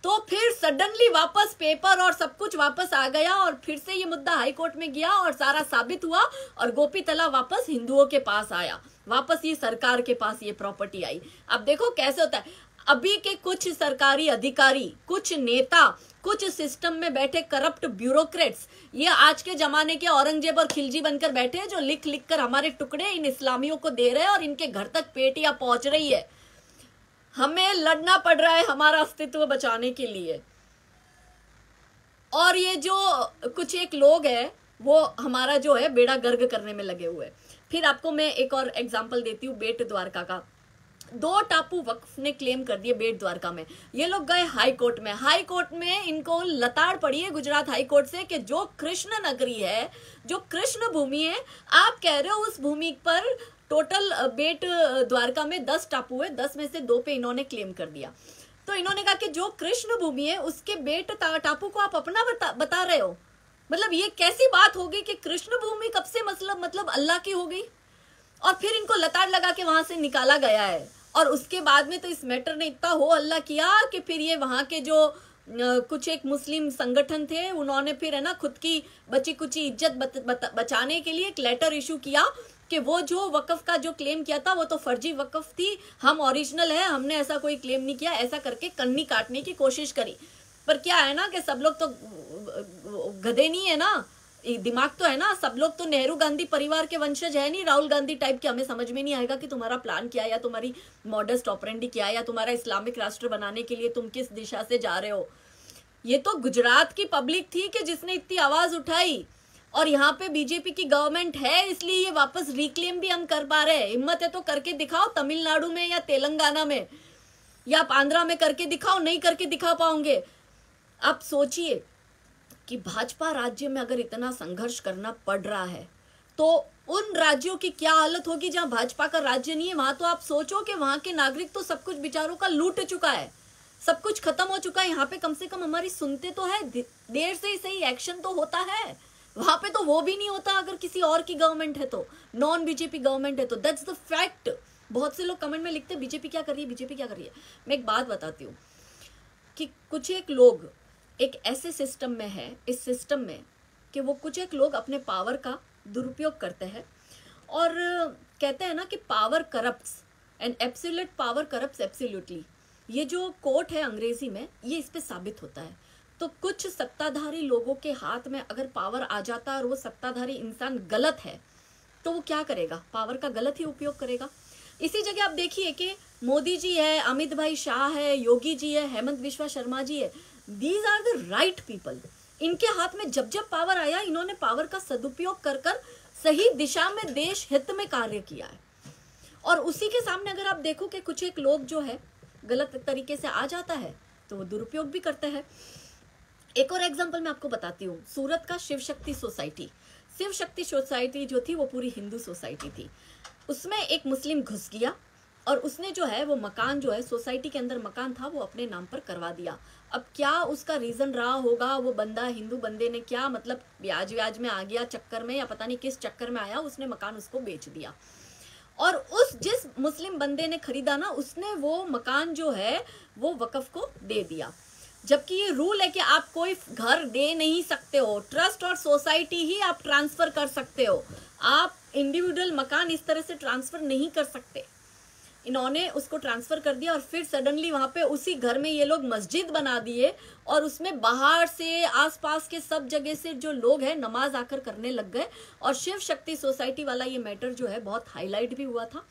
तो फिर सडनली वापस पेपर और सब कुछ वापस आ गया और फिर से ये मुद्दा हाई कोर्ट में गया और सारा साबित हुआ और गोपी तलाब वापस हिंदुओं के पास आया, वापस ये सरकार के पास ये प्रॉपर्टी आई। अब देखो कैसे होता है, अभी के कुछ सरकारी अधिकारी, कुछ नेता, कुछ सिस्टम में बैठे करप्ट ब्यूरोक्रेट्स, ये आज के जमाने के औरंगजेब और खिलजी बनकर बैठे हैं, जो लिख लिख कर हमारे टुकड़े इन इस्लामियों को दे रहे हैं और इनके घर तक पेटियां पहुंच रही है। हमें लड़ना पड़ रहा है हमारा अस्तित्व बचाने के लिए। और ये जो कुछ एक लोग हैं वो हमारा जो है बेड़ा गर्क करने में लगे हुए। फिर आपको मैं एक और एग्जांपल देती हूँ बेट द्वारका का। 2 टापू वक्फ ने क्लेम कर दिए बेट द्वारका में। ये लोग गए हाई कोर्ट में, हाई कोर्ट में इनको लताड़ पड़ी है गुजरात हाई कोर्ट से कि जो कृष्ण नगरी है, जो कृष्ण भूमि है, आप कह रहे हो उस भूमि पर टोटल बेट द्वारका में 10 टापू है, 10 में से 2 पे इन्होंने क्लेम कर दिया। तो इन्होंने कहा कि जो कृष्ण भूमि है उसके बेट टापू को आप अपना बता रहे हो। मतलब ये कैसी बात होगी कि कृष्ण भूमि कब से मतलब अल्लाह की हो गई। और फिर इनको लताड़ लगा के वहां से निकाला गया है। और उसके बाद में तो इस मैटर ने इतना हो हल्ला किया कि फिर ये वहां के जो कुछ एक मुस्लिम संगठन थे, उन्होंने फिर है ना खुद की बची कुची इज्जत बचाने के लिए एक लेटर इशू किया कि वो जो वक्फ का जो क्लेम किया था वो तो फर्जी वक्फ थी, हम ओरिजिनल है, हमने ऐसा कोई क्लेम नहीं किया। ऐसा करके कन्नी काटने की कोशिश करी। पर क्या है ना कि सब लोग तो गधे नहीं है ना, दिमाग तो है ना। सब लोग तो नेहरू गांधी परिवार के वंशज है नहीं, राहुल गांधी टाइप के। हमें समझ में नहीं आएगा कि तुम्हारा प्लान क्या है या तुम्हारी मॉडस ऑपरेंडी क्या है या तुम्हारा इस्लामिक राष्ट्र बनाने के लिए तुम किस दिशा से जा रहे हो। ये तो गुजरात की पब्लिक थी कि जिसने इतनी आवाज उठाई। और यहाँ पे बीजेपी की गवर्नमेंट है, इसलिए ये वापस रिक्लेम भी हम कर पा रहे हैं। हिम्मत है तो करके दिखाओ, तमिलनाडु में या तेलंगाना में या आप आंध्रा में करके दिखाओ। नहीं करके दिखा पाओगे। आप सोचिए कि भाजपा राज्य में अगर इतना संघर्ष करना पड़ रहा है तो उन राज्यों की क्या हालत होगी जहां भाजपा का राज्य नहीं है। वहां तो आप सोचो कि वहां के नागरिक तो सब कुछ बेचारों का लूट चुका है, सब कुछ खत्म हो चुका है। यहाँ पे कम से कम हमारी सुनते तो है, देर से ही सही एक्शन तो होता है। वहां पे तो वो भी नहीं होता अगर किसी और की गवर्नमेंट है तो, नॉन बीजेपी गवर्नमेंट है तो। That's the fact. बहुत से लोग कमेंट में लिखते हैं बीजेपी क्या कर रही है, बीजेपी क्या कर रही है। मैं एक बात बताती हूँ कि कुछ एक लोग एक ऐसे सिस्टम में है, इस सिस्टम में कि वो कुछ एक लोग अपने पावर का दुरुपयोग करते हैं और कहते हैं ना कि power corrupts and absolute power corrupts absolutely. ये जो कोर्ट है अंग्रेजी में, ये इस पे साबित होता है। तो कुछ सत्ताधारी लोगों के हाथ में अगर पावर आ जाता है और वो सत्ताधारी इंसान गलत है तो वो क्या करेगा, पावर का गलत ही उपयोग करेगा। इसी जगह आप देखिए कि मोदी जी है, अमित भाई शाह है, योगी जी है, हेमंत बिश्वा शर्मा जी है। These are the right people. इनके हाथ में जब जब पावर आया, इन्होंने पावर का सदुपयोग कर कर सही दिशा में देश हित में कार्य किया है। और उसी के सामने अगर आप देखो कि कुछ एक लोग जो है गलत तरीके से आ जाता है तो वो दुरुपयोग भी करते हैं। एक और एग्जांपल मैं आपको बताती हूँ, सूरत का शिव शक्ति सोसाइटी। शिव शक्ति सोसाइटी जो थी वो पूरी हिंदू सोसाइटी थी। उसमें एक मुस्लिम घुस गया और उसने जो है वो मकान जो है सोसाइटी के अंदर मकान था वो अपने नाम पर करवा दिया। अब क्या उसका रीजन रहा होगा, वो बंदा हिंदू बंदे ने क्या मतलब ब्याज में आ गया चक्कर में या पता नहीं किस चक्कर में आया, उसने मकान उसको बेच दिया। और उस जिस मुस्लिम बंदे ने खरीदा ना, उसने वो मकान जो है वो वक्फ को दे दिया। जबकि ये रूल है कि आप कोई घर दे नहीं सकते हो, ट्रस्ट और सोसाइटी ही आप ट्रांसफर कर सकते हो। आप इंडिविजुअल मकान इस तरह से ट्रांसफर नहीं कर सकते। इन्होंने उसको ट्रांसफर कर दिया और फिर सडनली वहां पे उसी घर में ये लोग मस्जिद बना दिए और उसमें बाहर से आसपास के सब जगह से जो लोग हैं नमाज आकर करने लग गए। और शिव शक्ति सोसाइटी वाला ये मैटर जो है बहुत हाईलाइट भी हुआ था।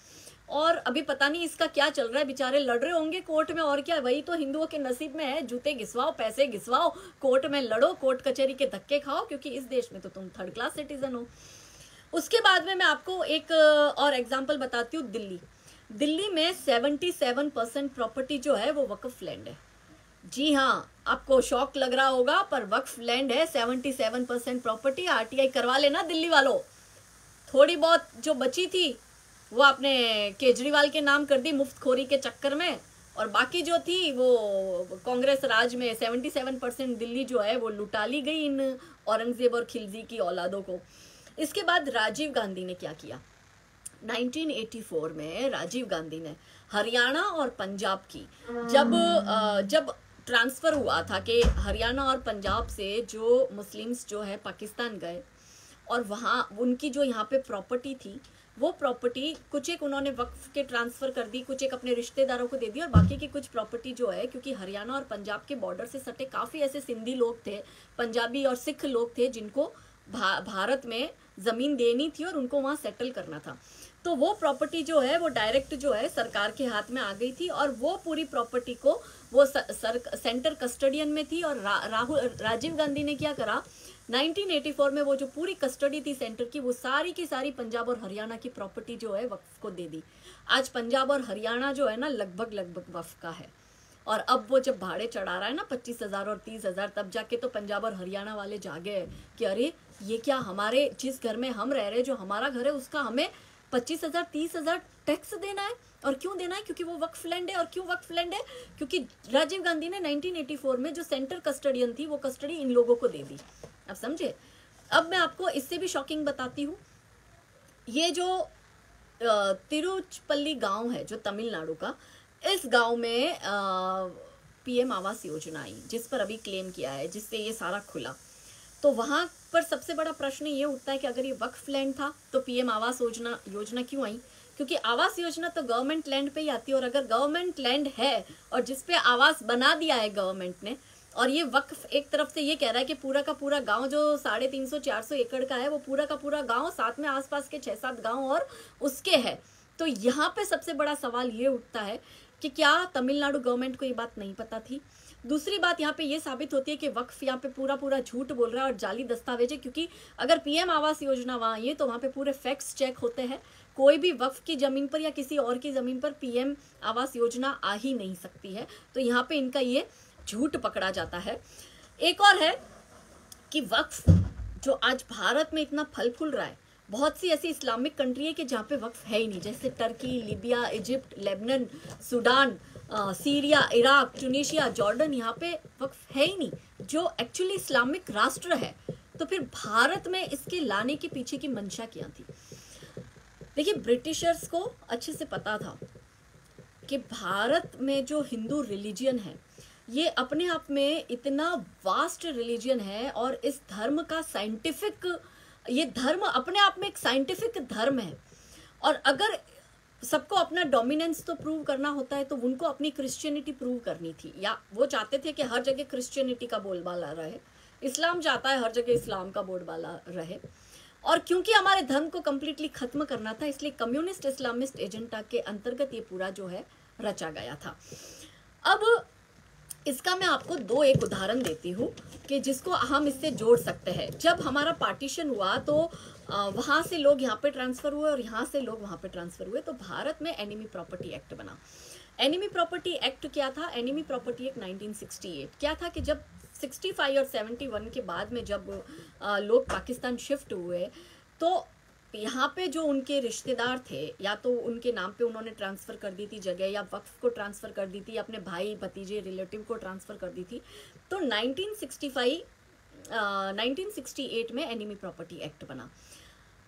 और अभी पता नहीं इसका क्या चल रहा है, बेचारे लड़ रहे होंगे कोर्ट में। और क्या, वही तो हिंदुओं के नसीब में है, जूते घिसवाओ, पैसे घिसवाओ, कोर्ट में लड़ो, कोर्ट कचहरी के धक्के खाओ, क्योंकि इस देश में तो तुम थर्ड क्लास सिटीजन हो। उसके बाद में मैं आपको एक और एग्जाम्पल बताती हूँ। दिल्ली में 77% प्रॉपर्टी जो है वो वक्फ लैंड है। जी हाँ, आपको शौक लग रहा होगा पर वक्फ लैंड है। 77% प्रॉपर्टी। आरटीआई करवा लेना दिल्ली वालों। थोड़ी बहुत जो बची थी वो आपने केजरीवाल के नाम कर दी मुफ्तखोरी के चक्कर में, और बाकी जो थी वो कांग्रेस राज में 77% दिल्ली जो है वो लुटा ली गई इन औरंगजेब और खिलजी की औलादों को। इसके बाद राजीव गांधी ने क्या किया, 1984 में राजीव गांधी ने हरियाणा और पंजाब की जब ट्रांसफ़र हुआ था कि हरियाणा और पंजाब से जो मुस्लिम्स जो है पाकिस्तान गए और वहाँ उनकी जो यहाँ पे प्रॉपर्टी थी वो प्रॉपर्टी कुछ एक उन्होंने वक्फ के ट्रांसफ़र कर दी, कुछ एक अपने रिश्तेदारों को दे दी, और बाकी की कुछ प्रॉपर्टी जो है, क्योंकि हरियाणा और पंजाब के बॉर्डर से सटे काफ़ी ऐसे सिंधी लोग थे, पंजाबी और सिख लोग थे जिनको भारत में ज़मीन देनी थी और उनको वहाँ सेटल करना था। तो वो प्रॉपर्टी जो है वो डायरेक्ट जो है सरकार के हाथ में आ गई थी और वो पूरी प्रॉपर्टी को वो सेंटर कस्टडियन में थी। और राजीव गांधी ने क्या करा, 1984 में वो जो पूरी कस्टडी थी सेंटर की, वो सारी की सारी पंजाब और हरियाणा की प्रॉपर्टी जो है वक्फ को दे दी। आज पंजाब और हरियाणा जो है ना लगभग वक्फ का है। और अब वो जब भाड़े चढ़ा रहा है ना 25,000 और 30,000, तब जाके तो पंजाब और हरियाणा वाले जागे कि अरे ये क्या, हमारे जिस घर में हम रह रहे, जो हमारा घर है उसका हमें 25,000 30,000 टैक्स देना है। और क्यों देना है? क्योंकि वो वक्फ लैंड है। और क्यों वक्फ लैंड है? क्योंकि राजीव गांधी ने 1984 में जो सेंटर कस्टडियन थी वो कस्टडी इन लोगों को दे दी। अब समझे? अब मैं आपको इससे भी शॉकिंग बताती हूँ। ये जो तिरुचपल्ली गांव है जो तमिलनाडु का, इस गांव में पीएम आवास योजना आई, जिस पर अभी क्लेम किया है, जिससे ये सारा खुला। तो वहाँ पर सबसे बड़ा प्रश्न ये उठता है कि अगर ये वक्फ लैंड था तो पीएम आवास योजना क्यों आई? क्योंकि आवास योजना तो गवर्नमेंट लैंड पे ही आती है। और अगर गवर्नमेंट लैंड है और जिस पे आवास बना दिया है गवर्नमेंट ने, और ये वक्फ एक तरफ से ये कह रहा है कि पूरा का पूरा गांव जो 350-400 एकड़ का है, वो पूरा का पूरा गांव, साथ में आसपास के 6-7 गांव और उसके है। तो यहाँ पे सबसे बड़ा सवाल ये उठता है कि क्या तमिलनाडु गवर्नमेंट को ये बात नहीं पता थी? दूसरी बात यहाँ पे ये साबित होती है कि वक्फ यहाँ पे पूरा झूठ बोल रहा है और जाली दस्तावेज है। क्योंकि अगर पीएम आवास योजना वहाँ आई है तो वहाँ पे पूरे फैक्ट्स चेक होते हैं। कोई भी वक्फ की ज़मीन पर या किसी और की ज़मीन पर पीएम आवास योजना आ ही नहीं सकती है। तो यहाँ पे इनका ये झूठ पकड़ा जाता है। एक और है कि वक्फ जो आज भारत में इतना फल फूल रहा है, बहुत सी ऐसी इस्लामिक कंट्री है कि जहाँ पे वक्फ है ही नहीं, जैसे Turkey, Libya, Egypt, Lebanon, Sudan, Syria, Iraq, Tunisia, Jordan, यहाँ पे वक्फ है ही नहीं, जो एक्चुअली इस्लामिक राष्ट्र है। तो फिर भारत में इसके लाने के पीछे की मंशा क्या थी? देखिए, ब्रिटिशर्स को अच्छे से पता था कि भारत में जो हिंदू रिलीजियन है ये अपने आप में इतना वास्ट रिलीजियन है, और इस धर्म का साइंटिफिक, ये धर्म अपने आप में एक साइंटिफिक धर्म है। और अगर सबको अपना डोमिनेंस तो प्रूव करना होता है तो उनको अपनी क्रिश्चियनिटी प्रूव करनी थी, या वो चाहते थे कि हर जगह क्रिश्चियनिटी का बोलबाला रहे। इस्लाम चाहता है हर जगह इस्लाम का बोलबाला रहे। और क्योंकि हमारे धर्म को कम्प्लीटली खत्म करना था, इसलिए कम्युनिस्ट इस्लामिस्ट एजेंडा के अंतर्गत ये पूरा जो है रचा गया था। अब इसका मैं आपको एक उदाहरण देती हूँ कि जिसको हम इससे जोड़ सकते हैं। जब हमारा पार्टीशन हुआ तो वहाँ से लोग यहाँ पे ट्रांसफ़र हुए और यहाँ से लोग वहाँ पे ट्रांसफ़र हुए, तो भारत में एनिमी प्रॉपर्टी एक्ट बना। एनिमी प्रॉपर्टी एक्ट क्या था? एनिमी प्रॉपर्टी एक्ट 1968 क्या था कि जब 65 और 71 के बाद में जब लोग पाकिस्तान शिफ्ट हुए, तो यहाँ पे जो उनके रिश्तेदार थे, या तो उनके नाम पे उन्होंने ट्रांसफ़र कर दी थी जगह, या वक्फ को ट्रांसफ़र कर दी थी, अपने भाई भतीजे रिलेटिव को ट्रांसफ़र कर दी थी। तो 1968 में एनिमी प्रॉपर्टी एक्ट बना।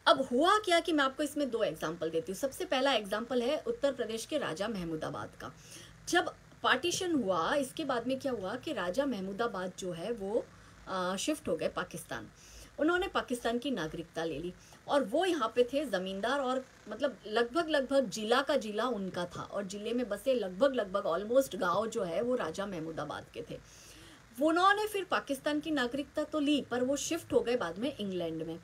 अब हुआ क्या कि मैं आपको इसमें 2 एग्जाम्पल देती हूँ। सबसे पहला एग्जाम्पल है उत्तर प्रदेश के राजा महमूदाबाद का। जब पार्टीशन हुआ, इसके बाद में क्या हुआ कि राजा महमूदाबाद जो है वो शिफ्ट हो गए पाकिस्तान। उन्होंने पाकिस्तान की नागरिकता ले ली और वो यहाँ पे थे ज़मींदार, और मतलब लगभग जिला का जिला उनका था, और ज़िले में बसे लगभग ऑलमोस्ट गांव जो है वो राजा महमूदाबाद के थे। उन्होंने फिर पाकिस्तान की नागरिकता तो ली, पर वो शिफ्ट हो गए बाद में इंग्लैंड में।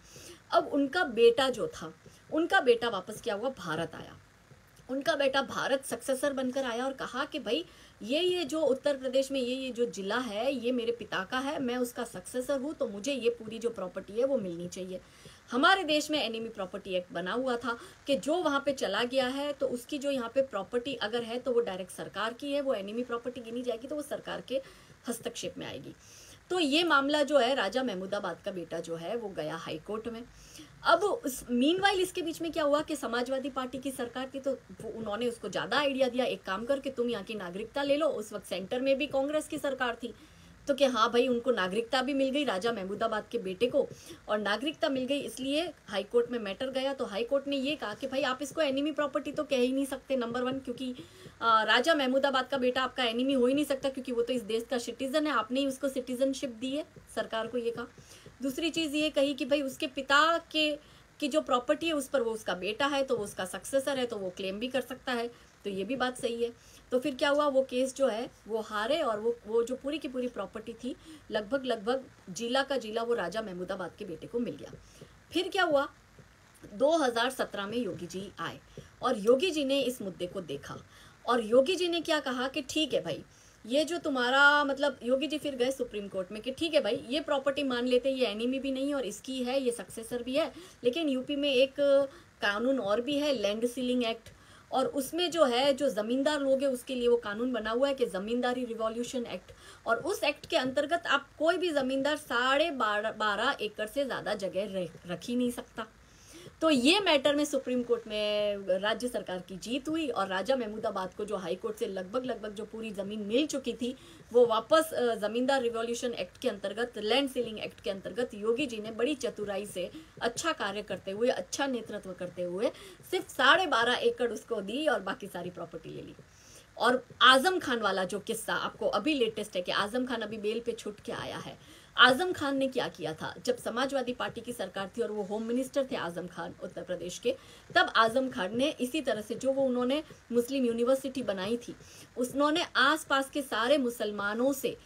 अब उनका बेटा जो था, उनका बेटा वापस क्या हुआ, भारत आया। उनका बेटा भारत सक्सेसर बनकर आया और कहा कि भाई ये जो उत्तर प्रदेश में ये जो जिला है ये मेरे पिता का है, मैं उसका सक्सेसर हूँ, तो मुझे ये पूरी जो प्रॉपर्टी है वो मिलनी चाहिए। हमारे देश में एनिमी प्रॉपर्टी एक्ट बना हुआ था कि जो वहाँ पे चला गया है तो उसकी जो यहाँ पे प्रॉपर्टी अगर है तो वो डायरेक्ट सरकार की है, वो एनिमी प्रॉपर्टी गिनी जाएगी, तो वो सरकार के हस्तक्षेप में आएगी। तो ये मामला जो है, राजा महमूदाबाद का बेटा जो है वो गया हाई कोर्ट में। अब मीनवाइल इसके बीच में क्या हुआ कि समाजवादी पार्टी की सरकार थी, तो उन्होंने उसको ज़्यादा आइडिया दिया, एक काम करके तुम यहाँ की नागरिकता ले लो। उस वक्त सेंटर में भी कांग्रेस की सरकार थी, तो कि हाँ भाई उनको नागरिकता भी मिल गई राजा महमूदाबाद के बेटे को, और नागरिकता मिल गई इसलिए हाई कोर्ट में मैटर गया। तो हाई कोर्ट ने ये कहा कि भाई आप इसको एनिमी प्रॉपर्टी तो कह ही नहीं सकते, नंबर 1, क्योंकि राजा महमूदाबाद का बेटा आपका एनिमी हो ही नहीं सकता, क्योंकि वो तो इस देश का सिटीजन है, आपने ही उसको सिटीजनशिप दी है, सरकार को ये कहा। दूसरी चीज़ ये कही कि भाई उसके पिता की जो प्रॉपर्टी है उस पर वो उसका बेटा है, तो वो उसका सक्सेसर है, तो वो क्लेम भी कर सकता है, तो ये भी बात सही है। तो फिर क्या हुआ, वो केस जो है वो हारे, और वो जो पूरी की पूरी प्रॉपर्टी थी लगभग जिला का जिला वो राजा महमूदाबाद के बेटे को मिल गया। फिर क्या हुआ, 2017 में योगी जी आए, और योगी जी ने इस मुद्दे को देखा, और योगी जी ने क्या कहा कि ठीक है भाई, ये जो तुम्हारा मतलब, योगी जी फिर गए सुप्रीम कोर्ट में कि ठीक है भाई, ये प्रॉपर्टी मान लेते हैं, ये एनिमी भी नहीं है और इसकी है, ये सक्सेसर भी है, लेकिन यूपी में एक कानून और भी है, लैंड सीलिंग एक्ट, और उसमें जो है जो ज़मींदार लोग हैं उसके लिए वो कानून बना हुआ है कि ज़मींदारी रिवॉल्यूशन एक्ट, और उस एक्ट के अंतर्गत आप कोई भी ज़मींदार 12.5 एकड़ से ज़्यादा जगह रख ही नहीं सकता। तो ये मैटर में सुप्रीम कोर्ट में राज्य सरकार की जीत हुई, और राजा महमूदाबाद को जो हाई कोर्ट से लगभग जो पूरी ज़मीन मिल चुकी थी वो वापस ज़मींदार रिवॉल्यूशन एक्ट के अंतर्गत, लैंड सीलिंग एक्ट के अंतर्गत योगी जी ने बड़ी चतुराई से अच्छा कार्य करते हुए, अच्छा नेतृत्व करते हुए सिर्फ 12.5 एकड़ उसको दी और बाकी सारी प्रॉपर्टी ले ली। और आजम खान वाला जो किस्सा आपको अभी लेटेस्ट है कि आजम खान अभी बेल पे छूट के आया है। आजम खान ने क्या किया था, जब समाजवादी पार्टी की सरकार थी और वो होम मिनिस्टर थे आजम खान उत्तर प्रदेश के, तब आजम खान ने इसी तरह से जो वो उन्होंने मुस्लिम यूनिवर्सिटी बनाई थी, उन्होंने आसपास के सारे मुसलमानों से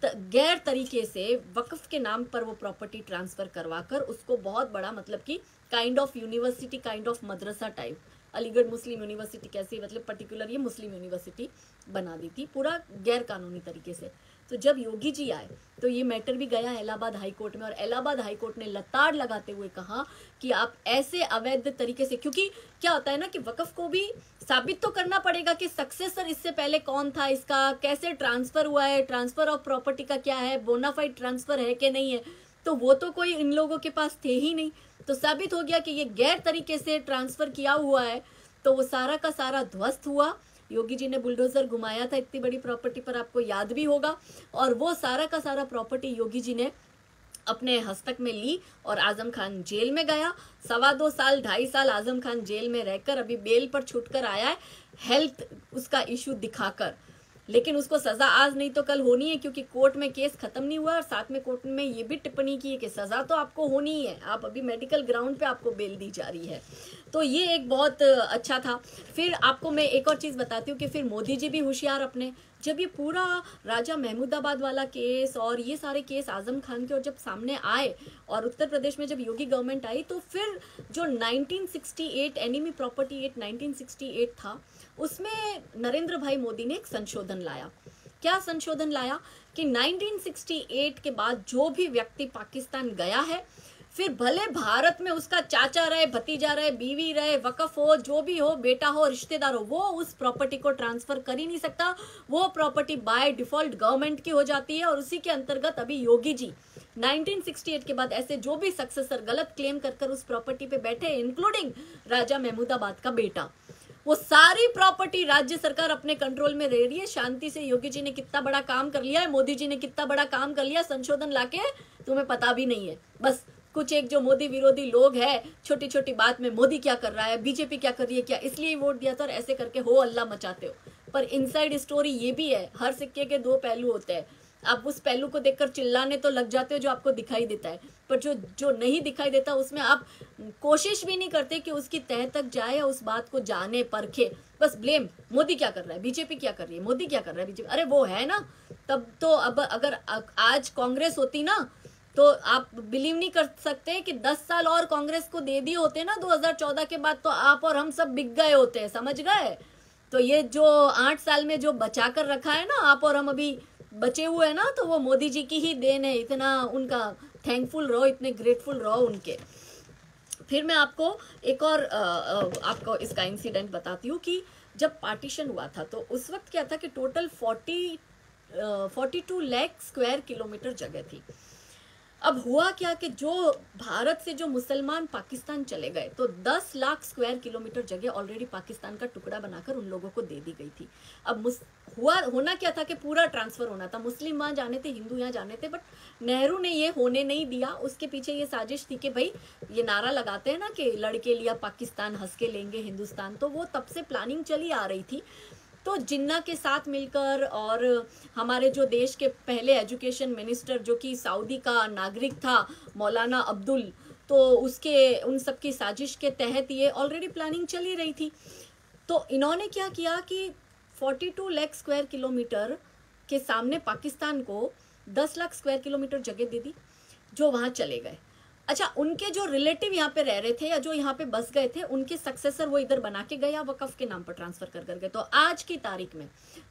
गैर तरीके से वक्फ के नाम पर वो प्रॉपर्टी ट्रांसफ़र करवाकर उसको बहुत बड़ा मतलब कि kind of university, kind of Madrasa type, Aligarh Muslim university कैसी मतलब पर्टिकुलर ये मुस्लिम यूनिवर्सिटी बना दी थी पूरा गैर कानूनी तरीके से। तो जब योगी जी आए तो ये मैटर भी गया इलाहाबाद हाई कोर्ट में, और इलाहाबाद हाई कोर्ट ने लताड़ लगाते हुए कहा कि आप ऐसे अवैध तरीके से, क्योंकि क्या होता है ना कि वक्फ को भी साबित तो करना पड़ेगा कि सक्सेसर इससे पहले कौन था, इसका कैसे ट्रांसफ़र हुआ है, ट्रांसफ़र ऑफ प्रॉपर्टी का क्या है, बोनाफाइड ट्रांसफ़र है कि नहीं है, तो वो तो कोई इन लोगों के पास थे ही नहीं। तो साबित हो गया कि ये गैर तरीके से ट्रांसफ़र किया हुआ है, तो वो सारा का सारा ध्वस्त हुआ। योगी जी ने बुलडोज़र घुमाया था इतनी बड़ी प्रॉपर्टी पर, आपको याद भी होगा, और वो सारा का सारा प्रॉपर्टी योगी जी ने अपने हस्तक में ली, और आजम खान जेल में गया। 2.25 साल 2.5 साल आजम खान जेल में रहकर अभी बेल पर छूटकर आया है, हेल्थ उसका इशू दिखाकर, लेकिन उसको सज़ा आज नहीं तो कल होनी है, क्योंकि कोर्ट में केस खत्म नहीं हुआ, और साथ में कोर्ट में ये भी टिप्पणी की है कि सज़ा तो आपको होनी ही है, आप अभी मेडिकल ग्राउंड पे आपको बेल दी जा रही है। तो ये एक बहुत अच्छा था। फिर आपको मैं एक और चीज़ बताती हूँ कि फिर मोदी जी भी होशियार अपने, जब ये पूरा राजा महमूदाबाद वाला केस और ये सारे केस आजम खान के और जब सामने आए, और उत्तर प्रदेश में जब योगी गवर्नमेंट आई, तो फिर जो 1968 एनिमी प्रॉपर्टी एक्ट 1968 था, उसमें नरेंद्र भाई मोदी ने एक संशोधन लाया। क्या संशोधन लाया कि 1968 के बाद जो भी व्यक्ति पाकिस्तान गया है, फिर भले भारत में उसका चाचा रहे, भतीजा रहे, बीवी रहे, वक़्फ़ हो, जो भी हो, बेटा हो, रिश्तेदार हो, वो उस प्रॉपर्टी को ट्रांसफ़र कर ही नहीं सकता। वो प्रॉपर्टी बाय डिफ़ॉल्ट गवर्नमेंट की हो जाती है, और उसी के अंतर्गत अभी योगी जी 1968 के बाद ऐसे जो भी सक्सेसर गलत क्लेम कर उस प्रॉपर्टी पे बैठे, इंक्लूडिंग राजा महमूदाबाद का बेटा, वो सारी प्रॉपर्टी राज्य सरकार अपने कंट्रोल में रह रही है शांति से। योगी जी ने कितना बड़ा काम कर लिया है, मोदी जी ने कितना बड़ा काम कर लिया संशोधन लाके, तुम्हें पता भी नहीं है। बस कुछ एक जो मोदी विरोधी लोग हैं, छोटी छोटी बात में मोदी क्या कर रहा है, बीजेपी क्या कर रही है, क्या इसलिए वोट दिया था, और ऐसे करके हो अल्लाह मचाते हो। पर इनसाइड स्टोरी ये भी है, हर सिक्के के 2 पहलू होते हैं। आप उस पहलू को देखकर चिल्लाने तो लग जाते हो जो आपको दिखाई देता है, पर जो नहीं दिखाई देता उसमें आप कोशिश भी नहीं करते कि उसकी तह तक जाए या उस बात को जाने परखे। बस ब्लेम, मोदी क्या कर रहा है, बीजेपी क्या कर रही है, मोदी क्या कर रहा है, बीजेपी, अरे वो है ना। तब तो अब अगर आज कांग्रेस होती ना, तो आप बिलीव नहीं कर सकते कि 10 साल और कांग्रेस को दे दिए होते ना 2014 के बाद, तो आप और हम सब बिक गए होते हैं, समझ गए। तो ये जो 8 साल में जो बचा कर रखा है ना, आप और हम अभी बचे हुए हैं ना, तो वो मोदी जी की ही देन है। इतना उनका थैंकफुल रहो, इतने ग्रेटफुल रहो उनके। फिर मैं आपको एक और आपको इसका इंसिडेंट बताती हूँ कि जब पार्टीशन हुआ था तो उस वक्त क्या था कि टोटल 42 लाख स्क्वायर किलोमीटर जगह थी। अब हुआ क्या कि जो भारत से जो मुसलमान पाकिस्तान चले गए तो 10 लाख स्क्वायर किलोमीटर जगह ऑलरेडी पाकिस्तान का टुकड़ा बनाकर उन लोगों को दे दी गई थी। अब होना क्या था कि पूरा ट्रांसफर होना था, मुस्लिम वहाँ जाने थे, हिंदू यहाँ जाने थे, बट नेहरू ने ये होने नहीं दिया। उसके पीछे ये साजिश थी कि भाई ये नारा लगाते हैं ना कि लड़के लिया पाकिस्तान हंस के लेंगे हिंदुस्तान, तो वो तब से प्लानिंग चली आ रही थी। तो जिन्ना के साथ मिलकर और हमारे जो देश के पहले एजुकेशन मिनिस्टर जो कि सऊदी का नागरिक था मौलाना अब्दुल, तो उसके उन सब की साजिश के तहत ये ऑलरेडी प्लानिंग चली रही थी। तो इन्होंने क्या किया कि 42 लाख स्क्वायर किलोमीटर के सामने पाकिस्तान को 10 लाख स्क्वायर किलोमीटर जगह दे दी जो वहाँ चले गए। अच्छा, उनके जो रिलेटिव यहाँ पे रह रहे थे या जो यहाँ पे बस गए थे उनके सक्सेसर वो इधर बना के गए या वकफ के नाम पर ट्रांसफर कर गए। तो आज की तारीख में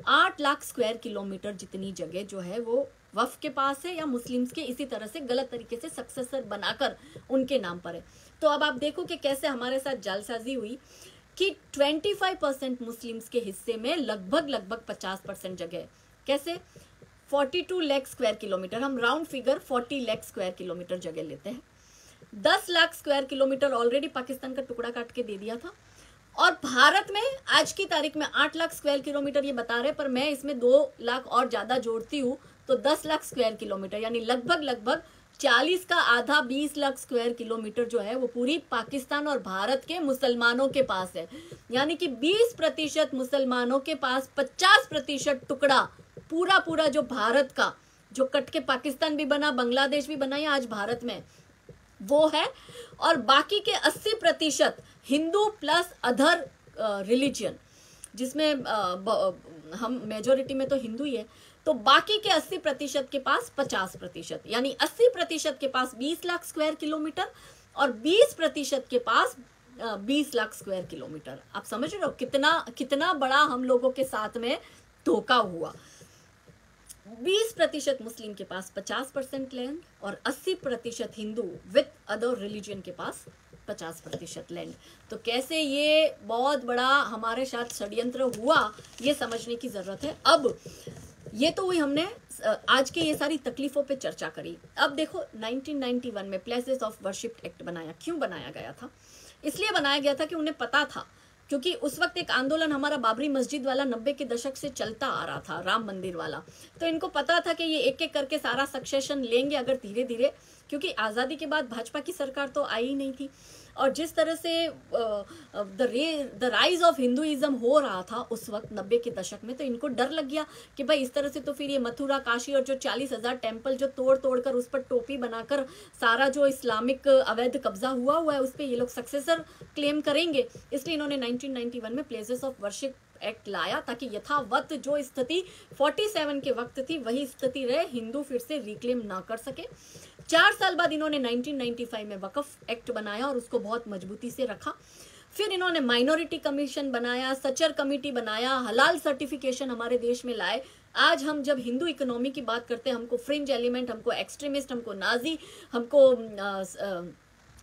8 लाख स्क्वायर किलोमीटर जितनी जगह जो है वो वफ के पास है या मुस्लिम्स के इसी तरह से गलत तरीके से सक्सेसर बनाकर उनके नाम पर है। तो अब आप देखो कि कैसे हमारे साथ जालसाजी हुई कि 25% मुस्लिम्स के हिस्से में लगभग 50% जगह है। कैसे? 42 लाख स्क्वायर किलोमीटर, हम round figure 40 lakh square kilometre जगह लेते हैं। 10 lakh square kilometre already Pakistan का टुकड़ा काट के दे दिया था। और भारत में आज की तारीख में 8 लाख स्क्वायर किलोमीटर ये बता रहे, पर मैं इसमें 2 लाख और ज्यादा जोड़ती हूँ तो 10 लाख स्क्वायर किलोमीटर, यानी लगभग 40 का आधा 20 लाख स्क्वायर किलोमीटर जो है वो पूरी पाकिस्तान और भारत के मुसलमानों के पास है। यानी कि 20% मुसलमानों के पास 50% टुकड़ा पूरा जो भारत का, जो कट के पाकिस्तान भी बना, बांग्लादेश भी बना, या आज भारत में वो है। और बाकी के 80% हिंदू प्लस अदर रिलीजियन, जिसमें हम मेजोरिटी में तो हिंदू ही है, तो बाकी के 80% के पास 50%, यानी 80% के पास 20 लाख स्क्वायर किलोमीटर और 20% के पास 20 लाख स्क्वायर किलोमीटर। आप समझ रहे हो कितना बड़ा हम लोगों के साथ में धोखा हुआ। 20% मुस्लिम के पास 50% लैंड और 80% हिंदू विथ अदर रिलीजन के पास 50% लैंड। तो कैसे ये बहुत बड़ा हमारे साथ षड्यंत्र हुआ ये समझने की जरूरत है। अब ये तो हुई, हमने आज के ये सारी तकलीफों पे चर्चा करी। अब देखो 1991 में प्लेसेस ऑफ वर्शिप एक्ट बनाया। क्यों बनाया गया था? इसलिए बनाया गया था कि उन्हें पता था, क्योंकि उस वक्त एक आंदोलन हमारा बाबरी मस्जिद वाला 90 के दशक से चलता आ रहा था, राम मंदिर वाला। तो इनको पता था कि ये एक एक करके सारा सक्सेशन लेंगे अगर धीरे धीरे, क्योंकि आज़ादी के बाद भाजपा की सरकार तो आई ही नहीं थी। और जिस तरह से द राइज ऑफ हिंदुइज्म हो रहा था उस वक्त 90 के दशक में, तो इनको डर लग गया कि भाई इस तरह से तो फिर ये मथुरा काशी और जो 40,000 टेम्पल जो तोड़ कर उस पर टोपी बनाकर सारा जो इस्लामिक अवैध कब्जा हुआ है उस पर ये लोग सक्सेसर क्लेम करेंगे। इसलिए इन्होंने 1991 में प्लेसेस ऑफ वर्शिप एक्ट लाया ताकि यथावत जो स्थिति 47 के वक्त थी वही स्थिति रहे, हिंदू फिर से रिक्लेम ना कर सके। 4 साल बाद इन्होंने 1995 में वक्फ एक्ट बनाया और उसको बहुत मजबूती से रखा। फिर इन्होंने माइनॉरिटी कमीशन बनाया, सचर कमेटी बनाया, हलाल सर्टिफिकेशन हमारे देश में लाए। आज हम जब हिंदू इकोनॉमी की बात करते हैं, हमको फ्रिंज एलिमेंट, हमको एक्सट्रीमिस्ट, हमको नाजी, हमको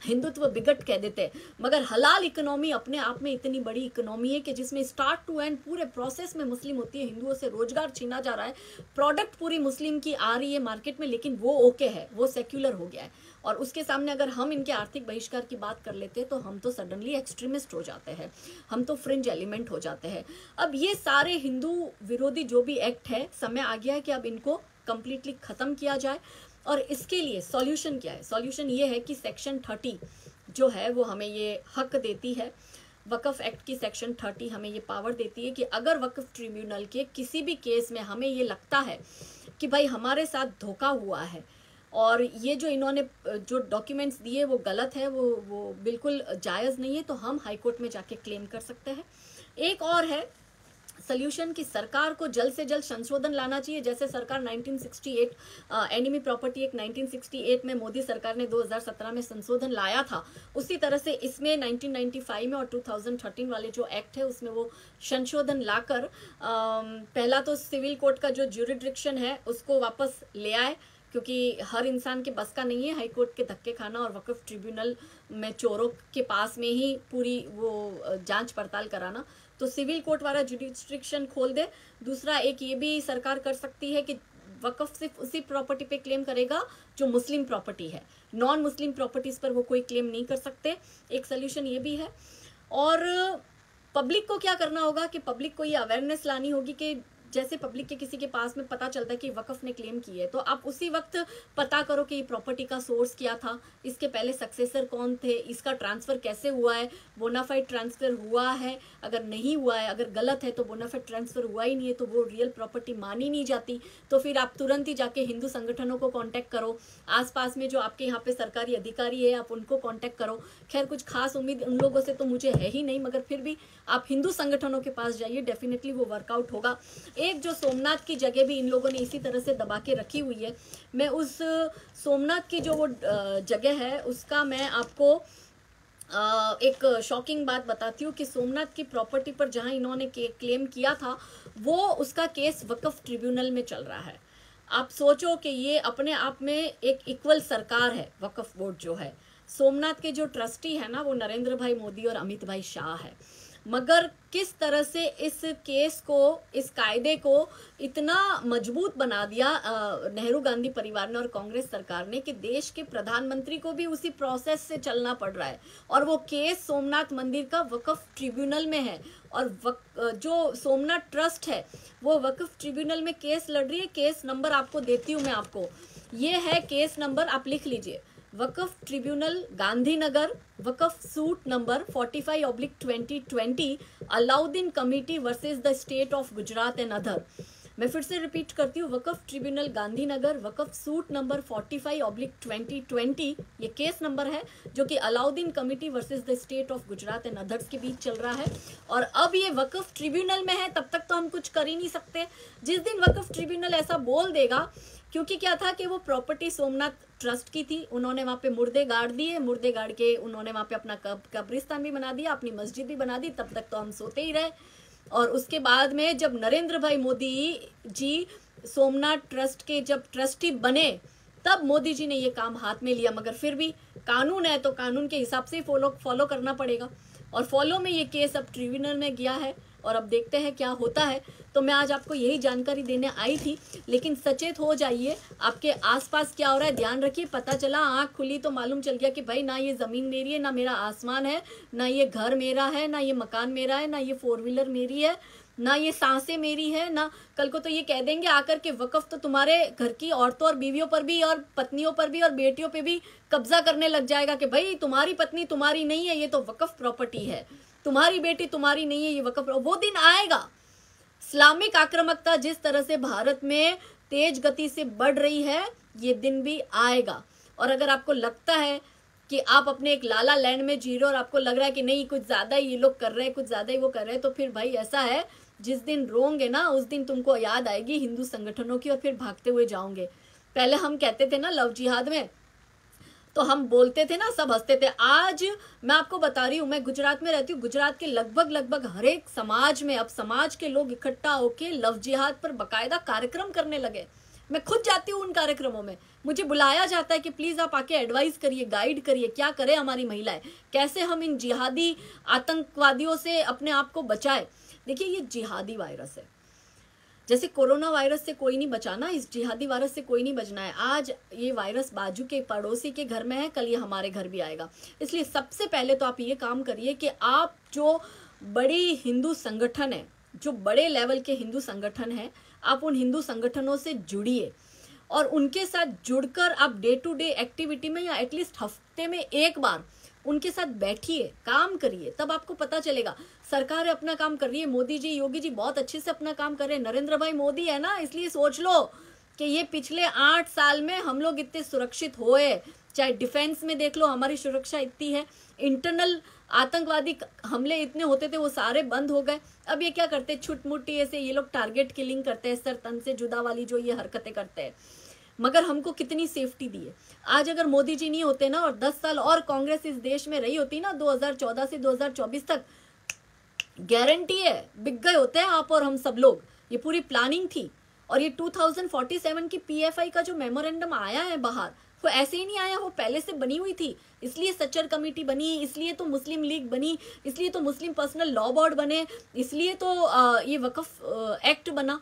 हिंदुत्व बिगट कह देते, मगर हलाल इकोनॉमी अपने आप में इतनी बड़ी इकोनॉमी है कि जिसमें स्टार्ट टू एंड पूरे प्रोसेस में मुस्लिम होती है, हिंदुओं से रोजगार छीना जा रहा है, प्रोडक्ट पूरी मुस्लिम की आ रही है मार्केट में, लेकिन वो ओके है, वो सेक्युलर हो गया है। और उसके सामने अगर हम इनके आर्थिक बहिष्कार की बात कर लेते हैं तो हम तो सडनली एक्सट्रीमिस्ट हो जाते हैं, हम तो फ्रिंज एलिमेंट हो जाते हैं। अब ये सारे हिंदू विरोधी जो भी एक्ट है, समय आ गया है कि अब इनको कंप्लीटली खत्म किया जाए। और इसके लिए सॉल्यूशन क्या है? सॉल्यूशन ये है कि सेक्शन 30 जो है वो हमें ये हक देती है, वक्फ एक्ट की सेक्शन 30 हमें ये पावर देती है कि अगर वक्फ ट्रिब्यूनल के किसी भी केस में हमें ये लगता है कि भाई हमारे साथ धोखा हुआ है और ये जो इन्होंने जो डॉक्यूमेंट्स दिए वो गलत है, वो बिल्कुल जायज़ नहीं है, तो हम हाई कोर्ट में जाके क्लेम कर सकते हैं। एक और है सल्यूशन की सरकार को जल्द से जल्द संशोधन लाना चाहिए। जैसे सरकार 1968 एनिमी प्रॉपर्टी एक्ट 1968 में मोदी सरकार ने 2017 में संशोधन लाया था, उसी तरह से इसमें 1995 में और 2013 वाले जो एक्ट है उसमें वो संशोधन लाकर पहला तो सिविल कोर्ट का जो ज्यूरिडिक्शन है उसको वापस ले आए, क्योंकि हर इंसान के बस का नहीं है हाई कोर्ट के धक्के खाना और वक्फ ट्रिब्यूनल में चोरों के पास में ही पूरी वो जांच पड़ताल कराना। तो सिविल कोर्ट वाला जुडिस्ट्रिक्शन खोल दे। दूसरा एक ये भी सरकार कर सकती है कि वक्फ सिर्फ उसी प्रॉपर्टी पे क्लेम करेगा जो मुस्लिम प्रॉपर्टी है, नॉन मुस्लिम प्रॉपर्टीज पर वो कोई क्लेम नहीं कर सकते। एक सोल्यूशन ये भी है। और पब्लिक को क्या करना होगा कि पब्लिक को ये अवेयरनेस लानी होगी कि जैसे पब्लिक के किसी के पास में पता चलता है कि वक्फ ने क्लेम की है, तो आप उसी वक्त पता करो कि ये प्रॉपर्टी का सोर्स क्या था, इसके पहले सक्सेसर कौन थे, इसका ट्रांसफ़र कैसे हुआ है, बोनाफाइड ट्रांसफ़र हुआ है, अगर नहीं हुआ है, अगर गलत है तो बोनाफाइड ट्रांसफ़र हुआ ही नहीं है तो वो रियल प्रॉपर्टी मानी नहीं जाती। तो फिर आप तुरंत ही जाके हिंदू संगठनों को कॉन्टैक्ट करो, आसपास में जो आपके यहाँ पे सरकारी अधिकारी है आप उनको कॉन्टैक्ट करो। खैर कुछ खास उम्मीद उन लोगों से तो मुझे है ही नहीं, मगर फिर भी आप हिंदू संगठनों के पास जाइए, डेफिनेटली वो वर्कआउट होगा। एक जो सोमनाथ की जगह भी इन लोगों ने इसी तरह से दबा के रखी हुई है, मैं उस सोमनाथ की जो वो जगह है उसका मैं आपको एक शॉकिंग बात बताती हूँ कि सोमनाथ की प्रॉपर्टी पर जहाँ इन्होंने क्लेम किया था वो उसका केस वक्फ ट्रिब्यूनल में चल रहा है। आप सोचो कि ये अपने आप में एक इक्वल सरकार है। वक्फ बोर्ड जो है, सोमनाथ के जो ट्रस्टी है ना वो नरेंद्र भाई मोदी और अमित भाई शाह है, मगर किस तरह से इस केस को, इस कायदे को इतना मजबूत बना दिया नेहरू गांधी परिवार ने और कांग्रेस सरकार ने कि देश के प्रधानमंत्री को भी उसी प्रोसेस से चलना पड़ रहा है। और वो केस सोमनाथ मंदिर का वक्फ ट्रिब्यूनल में है और जो सोमनाथ ट्रस्ट है वो वक्फ ट्रिब्यूनल में केस लड़ रही है। केस नंबर आपको देती हूँ मैं आपको, ये है केस नंबर, आप लिख लीजिए, Waqf tribunal Gandhinagar, Waqf suit number 45/2020, Alauddin committee versus the state of Gujarat and other. मैं फिर से रिपीट करती हूँ, Waqf tribunal Gandhinagar, Waqf suit number 45/2020, ये केस नंबर है जो कि Alauddin committee versus the state of Gujarat and others के बीच चल रहा है। और अब ये वक्फ ट्रिब्यूनल में है, तब तक तो हम कुछ कर ही नहीं सकते। जिस दिन वक्फ ट्रिब्यूनल ऐसा बोल देगा, क्योंकि क्या था कि वो प्रॉपर्टी सोमनाथ ट्रस्ट की थी, उन्होंने वहाँ पे मुर्दे गाड़ दिए, मुर्दे गाड़ के उन्होंने वहाँ पे अपना कब्रिस्तान भी बना दिया, अपनी मस्जिद भी बना दी, तब तक तो हम सोते ही रहे। और उसके बाद में जब नरेंद्र भाई मोदी जी सोमनाथ ट्रस्ट के जब ट्रस्टी बने, तब मोदी जी ने ये काम हाथ में लिया। मगर फिर भी कानून है तो कानून के हिसाब से फॉलो करना पड़ेगा। और फॉलो में ये केस अब ट्रिब्यूनल में गया है और अब देखते हैं क्या होता है। तो मैं आज आपको यही जानकारी देने आई थी, लेकिन सचेत हो जाइए, आपके आसपास क्या हो रहा है ध्यान रखिए। पता चला, आँख खुली तो मालूम चल गया कि भाई ना ये ज़मीन मेरी है, ना मेरा आसमान है, ना ये घर मेरा है, ना ये मकान मेरा है, ना ये 4 व्हीलर मेरी है, ना ये सांसें मेरी है, ना कल को तो ये कह देंगे आकर के वक्फ तो तुम्हारे घर की औरतों और बीवियों पर भी और पत्नियों पर भी और बेटियों पे भी कब्जा करने लग जाएगा कि भाई तुम्हारी पत्नी तुम्हारी नहीं है, ये तो वक्फ प्रॉपर्टी है, तुम्हारी बेटी तुम्हारी नहीं है, ये वक्फ। वो दिन आएगा। इस्लामिक आक्रामकता जिस तरह से भारत में तेज गति से बढ़ रही है, ये दिन भी आएगा। और अगर आपको लगता है कि आप अपने एक लाला लैंड में जी रहे हो और आपको लग रहा है कि नहीं कुछ ज़्यादा ही ये लोग कर रहे हैं, कुछ ज़्यादा ही वो कर रहे हैं, तो फिर भाई ऐसा है, जिस दिन रोंगे ना उस दिन तुमको याद आएगी हिंदू संगठनों की और फिर भागते हुए जाओगे। पहले हम कहते थे ना लव जिहाद में, तो हम बोलते थे ना, सब हंसते थे। आज मैं आपको बता रही हूँ, मैं गुजरात में रहती हूँ, गुजरात के लगभग हर एक समाज में अब समाज के लोग इकट्ठा होके लव जिहाद पर बाकायदा कार्यक्रम करने लगे। मैं खुद जाती हूँ उन कार्यक्रमों में, मुझे बुलाया जाता है कि प्लीज़ आप आके एडवाइस करिए, गाइड करिए, क्या करें हमारी महिलाएं, कैसे हम इन जिहादी आतंकवादियों से अपने आप को बचाएं। देखिए ये जिहादी वायरस है, जैसे कोरोना वायरस से कोई नहीं बचाना, इस जिहादी वायरस से कोई नहीं बचना है। आज ये वायरस बाजू के पड़ोसी के घर में है, कल ये हमारे घर भी आएगा। इसलिए सबसे पहले तो आप ये काम करिए कि आप जो बड़ी हिंदू संगठन है, जो बड़े लेवल के हिंदू संगठन हैं, आप उन हिंदू संगठनों से जुड़िए और उनके साथ जुड़कर आप डे टू डे एक्टिविटी में या एटलीस्ट हफ्ते में एक बार उनके साथ बैठिए, काम करिए, तब आपको पता चलेगा। सरकार अपना काम कर रही है, मोदी जी योगी जी बहुत अच्छे से अपना काम कर रहे हैं, नरेंद्र भाई मोदी है ना, इसलिए सोच लो कि ये पिछले 8 साल में हम लोग इतने सुरक्षित हुए। चाहे डिफेंस में देख लो हमारी सुरक्षा इतनी है, इंटरनल आतंकवादी हमले इतने होते थे वो सारे बंद हो गए। अब ये क्या करते, छुटमुट्टी ऐसे ये लोग टारगेट किलिंग करते हैं, सर तन से जुदा वाली जो ये हरकतें करते हैं, मगर हमको कितनी सेफ्टी दी है। आज अगर मोदी जी नहीं होते ना और 10 साल और कांग्रेस इस देश में रही होती ना, 2014 से 2024 तक, गारंटी है बिक गए होते हैं आप और हम सब लोग। ये पूरी प्लानिंग थी। और ये 2047 की PFI का जो मेमोरेंडम आया है बाहर, वो ऐसे ही नहीं आया, वो पहले से बनी हुई थी। इसलिए सच्चर कमेटी बनी, इसलिए तो मुस्लिम लीग बनी, इसलिए तो मुस्लिम पर्सनल लॉ बोर्ड बने, इसलिए तो ये वक्फ एक्ट बना।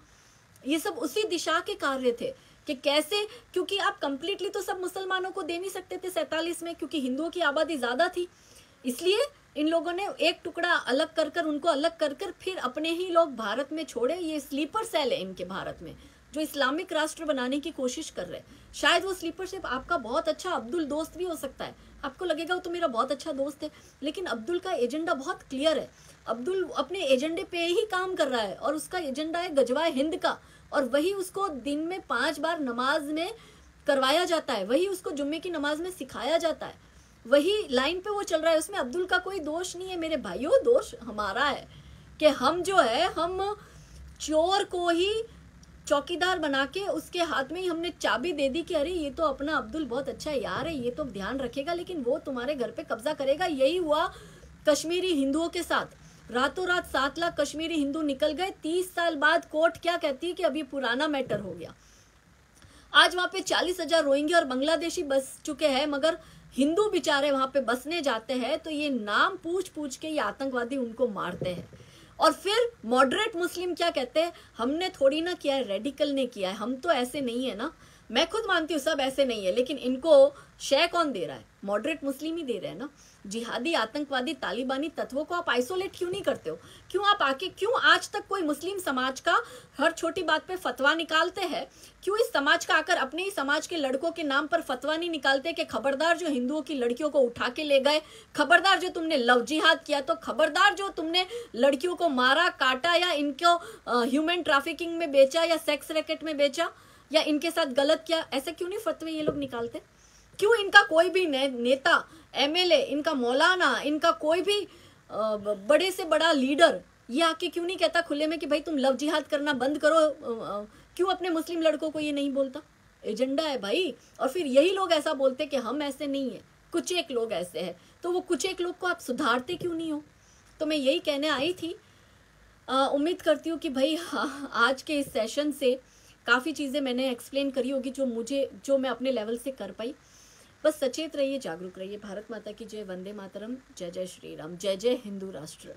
ये सब उसी दिशा के कार्य थे कि कैसे, क्योंकि आप कंप्लीटली तो सब मुसलमानों को दे नहीं सकते थे 47 में, क्योंकि हिंदुओं की आबादी ज़्यादा थी, इसलिए इन लोगों ने एक टुकड़ा अलग कर कर, उनको अलग कर कर फिर अपने ही लोग भारत में छोड़े। ये स्लीपर सेल है इनके भारत में, जो इस्लामिक राष्ट्र बनाने की कोशिश कर रहे हैं। शायद वो स्लीपर सेल आपका बहुत अच्छा अब्दुल दोस्त भी हो सकता है, आपको लगेगा वो तो मेरा बहुत अच्छा दोस्त है, लेकिन अब्दुल का एजेंडा बहुत क्लियर है। अब्दुल अपने एजेंडे पे ही काम कर रहा है, और उसका एजेंडा है गजवाए हिंद का, और वही उसको दिन में 5 बार नमाज में करवाया जाता है, वही उसको जुम्मे की नमाज में सिखाया जाता है, वही लाइन पे वो चल रहा है। उसमें अब्दुल का कोई दोष नहीं है मेरे भाइयों, दोष हमारा है कि हम जो है, हम चोर को ही चौकीदार बना के उसके हाथ में ही हमने चाबी दे दी कि अरे ये तो अपना अब्दुल बहुत अच्छा यार है, ये तो ध्यान रखेगा, लेकिन वो तुम्हारे घर पे कब्जा करेगा। यही हुआ कश्मीरी हिंदुओं के साथ, रातों रात 7 लाख कश्मीरी हिंदू निकल गए। 30 साल बाद कोर्ट क्या कहती है कि अभी पुराना मैटर हो गया। आज वहां पे 40,000 रोहिंग्या और बांग्लादेशी बस चुके हैं, मगर हिंदू बेचारे वहां पे बसने जाते हैं तो ये नाम पूछ पूछ के ये आतंकवादी उनको मारते हैं। और फिर मॉडरेट मुस्लिम क्या कहते हैं, हमने थोड़ी ना किया है, रेडिकल ने किया है, हम तो ऐसे नहीं है ना। मैं खुद मानती हूँ सब ऐसे नहीं है, लेकिन इनको शय कौन दे रहा है, मॉडरेट मुस्लिम ही दे रहे हैं ना। जिहादी आतंकवादी तालिबानी तत्वों को आप आइसोलेट क्यों नहीं करते हो, क्यों आप आके, क्यों आज तक कोई मुस्लिम समाज का हर छोटी बात पे फतवा निकालते हैं, क्यों इस समाज का आकर अपने ही समाज के लड़कों के नाम पर फतवा नहीं निकालते कि खबरदार जो हिंदुओं की लड़कियों को उठा के ले गए, खबरदार जो तुमने लव जिहाद किया, तो खबरदार जो तुमने लड़कियों को मारा काटा या इनको ह्यूमन ट्रैफिकिंग में बेचा या सेक्स रैकेट में बेचा या इनके साथ गलत किया, ऐसे क्यों नहीं फतवे ये लोग निकालते। क्यों इनका कोई भी नेता, एमएलए, इनका मौलाना, इनका कोई भी बड़े से बड़ा लीडर ये आके क्यों नहीं कहता खुले में कि भाई तुम लव जिहाद करना बंद करो। क्यों अपने मुस्लिम लड़कों को ये नहीं बोलता, एजेंडा है भाई। और फिर यही लोग ऐसा बोलते कि हम ऐसे नहीं है, कुछ एक लोग ऐसे हैं, तो वो कुछ एक लोग को आप सुधारते क्यों नहीं हो। तो मैं यही कहने आई थी। उम्मीद करती हूँ कि भाई आज के इस सेशन से काफ़ी चीज़ें मैंने एक्सप्लेन करी होगी जो मैं अपने लेवल से कर पाई। बस सचेत रहिए, जागरूक रहिए। भारत माता की जय, वंदे मातरम, जय जय श्री राम, जय जय हिंदू राष्ट्र।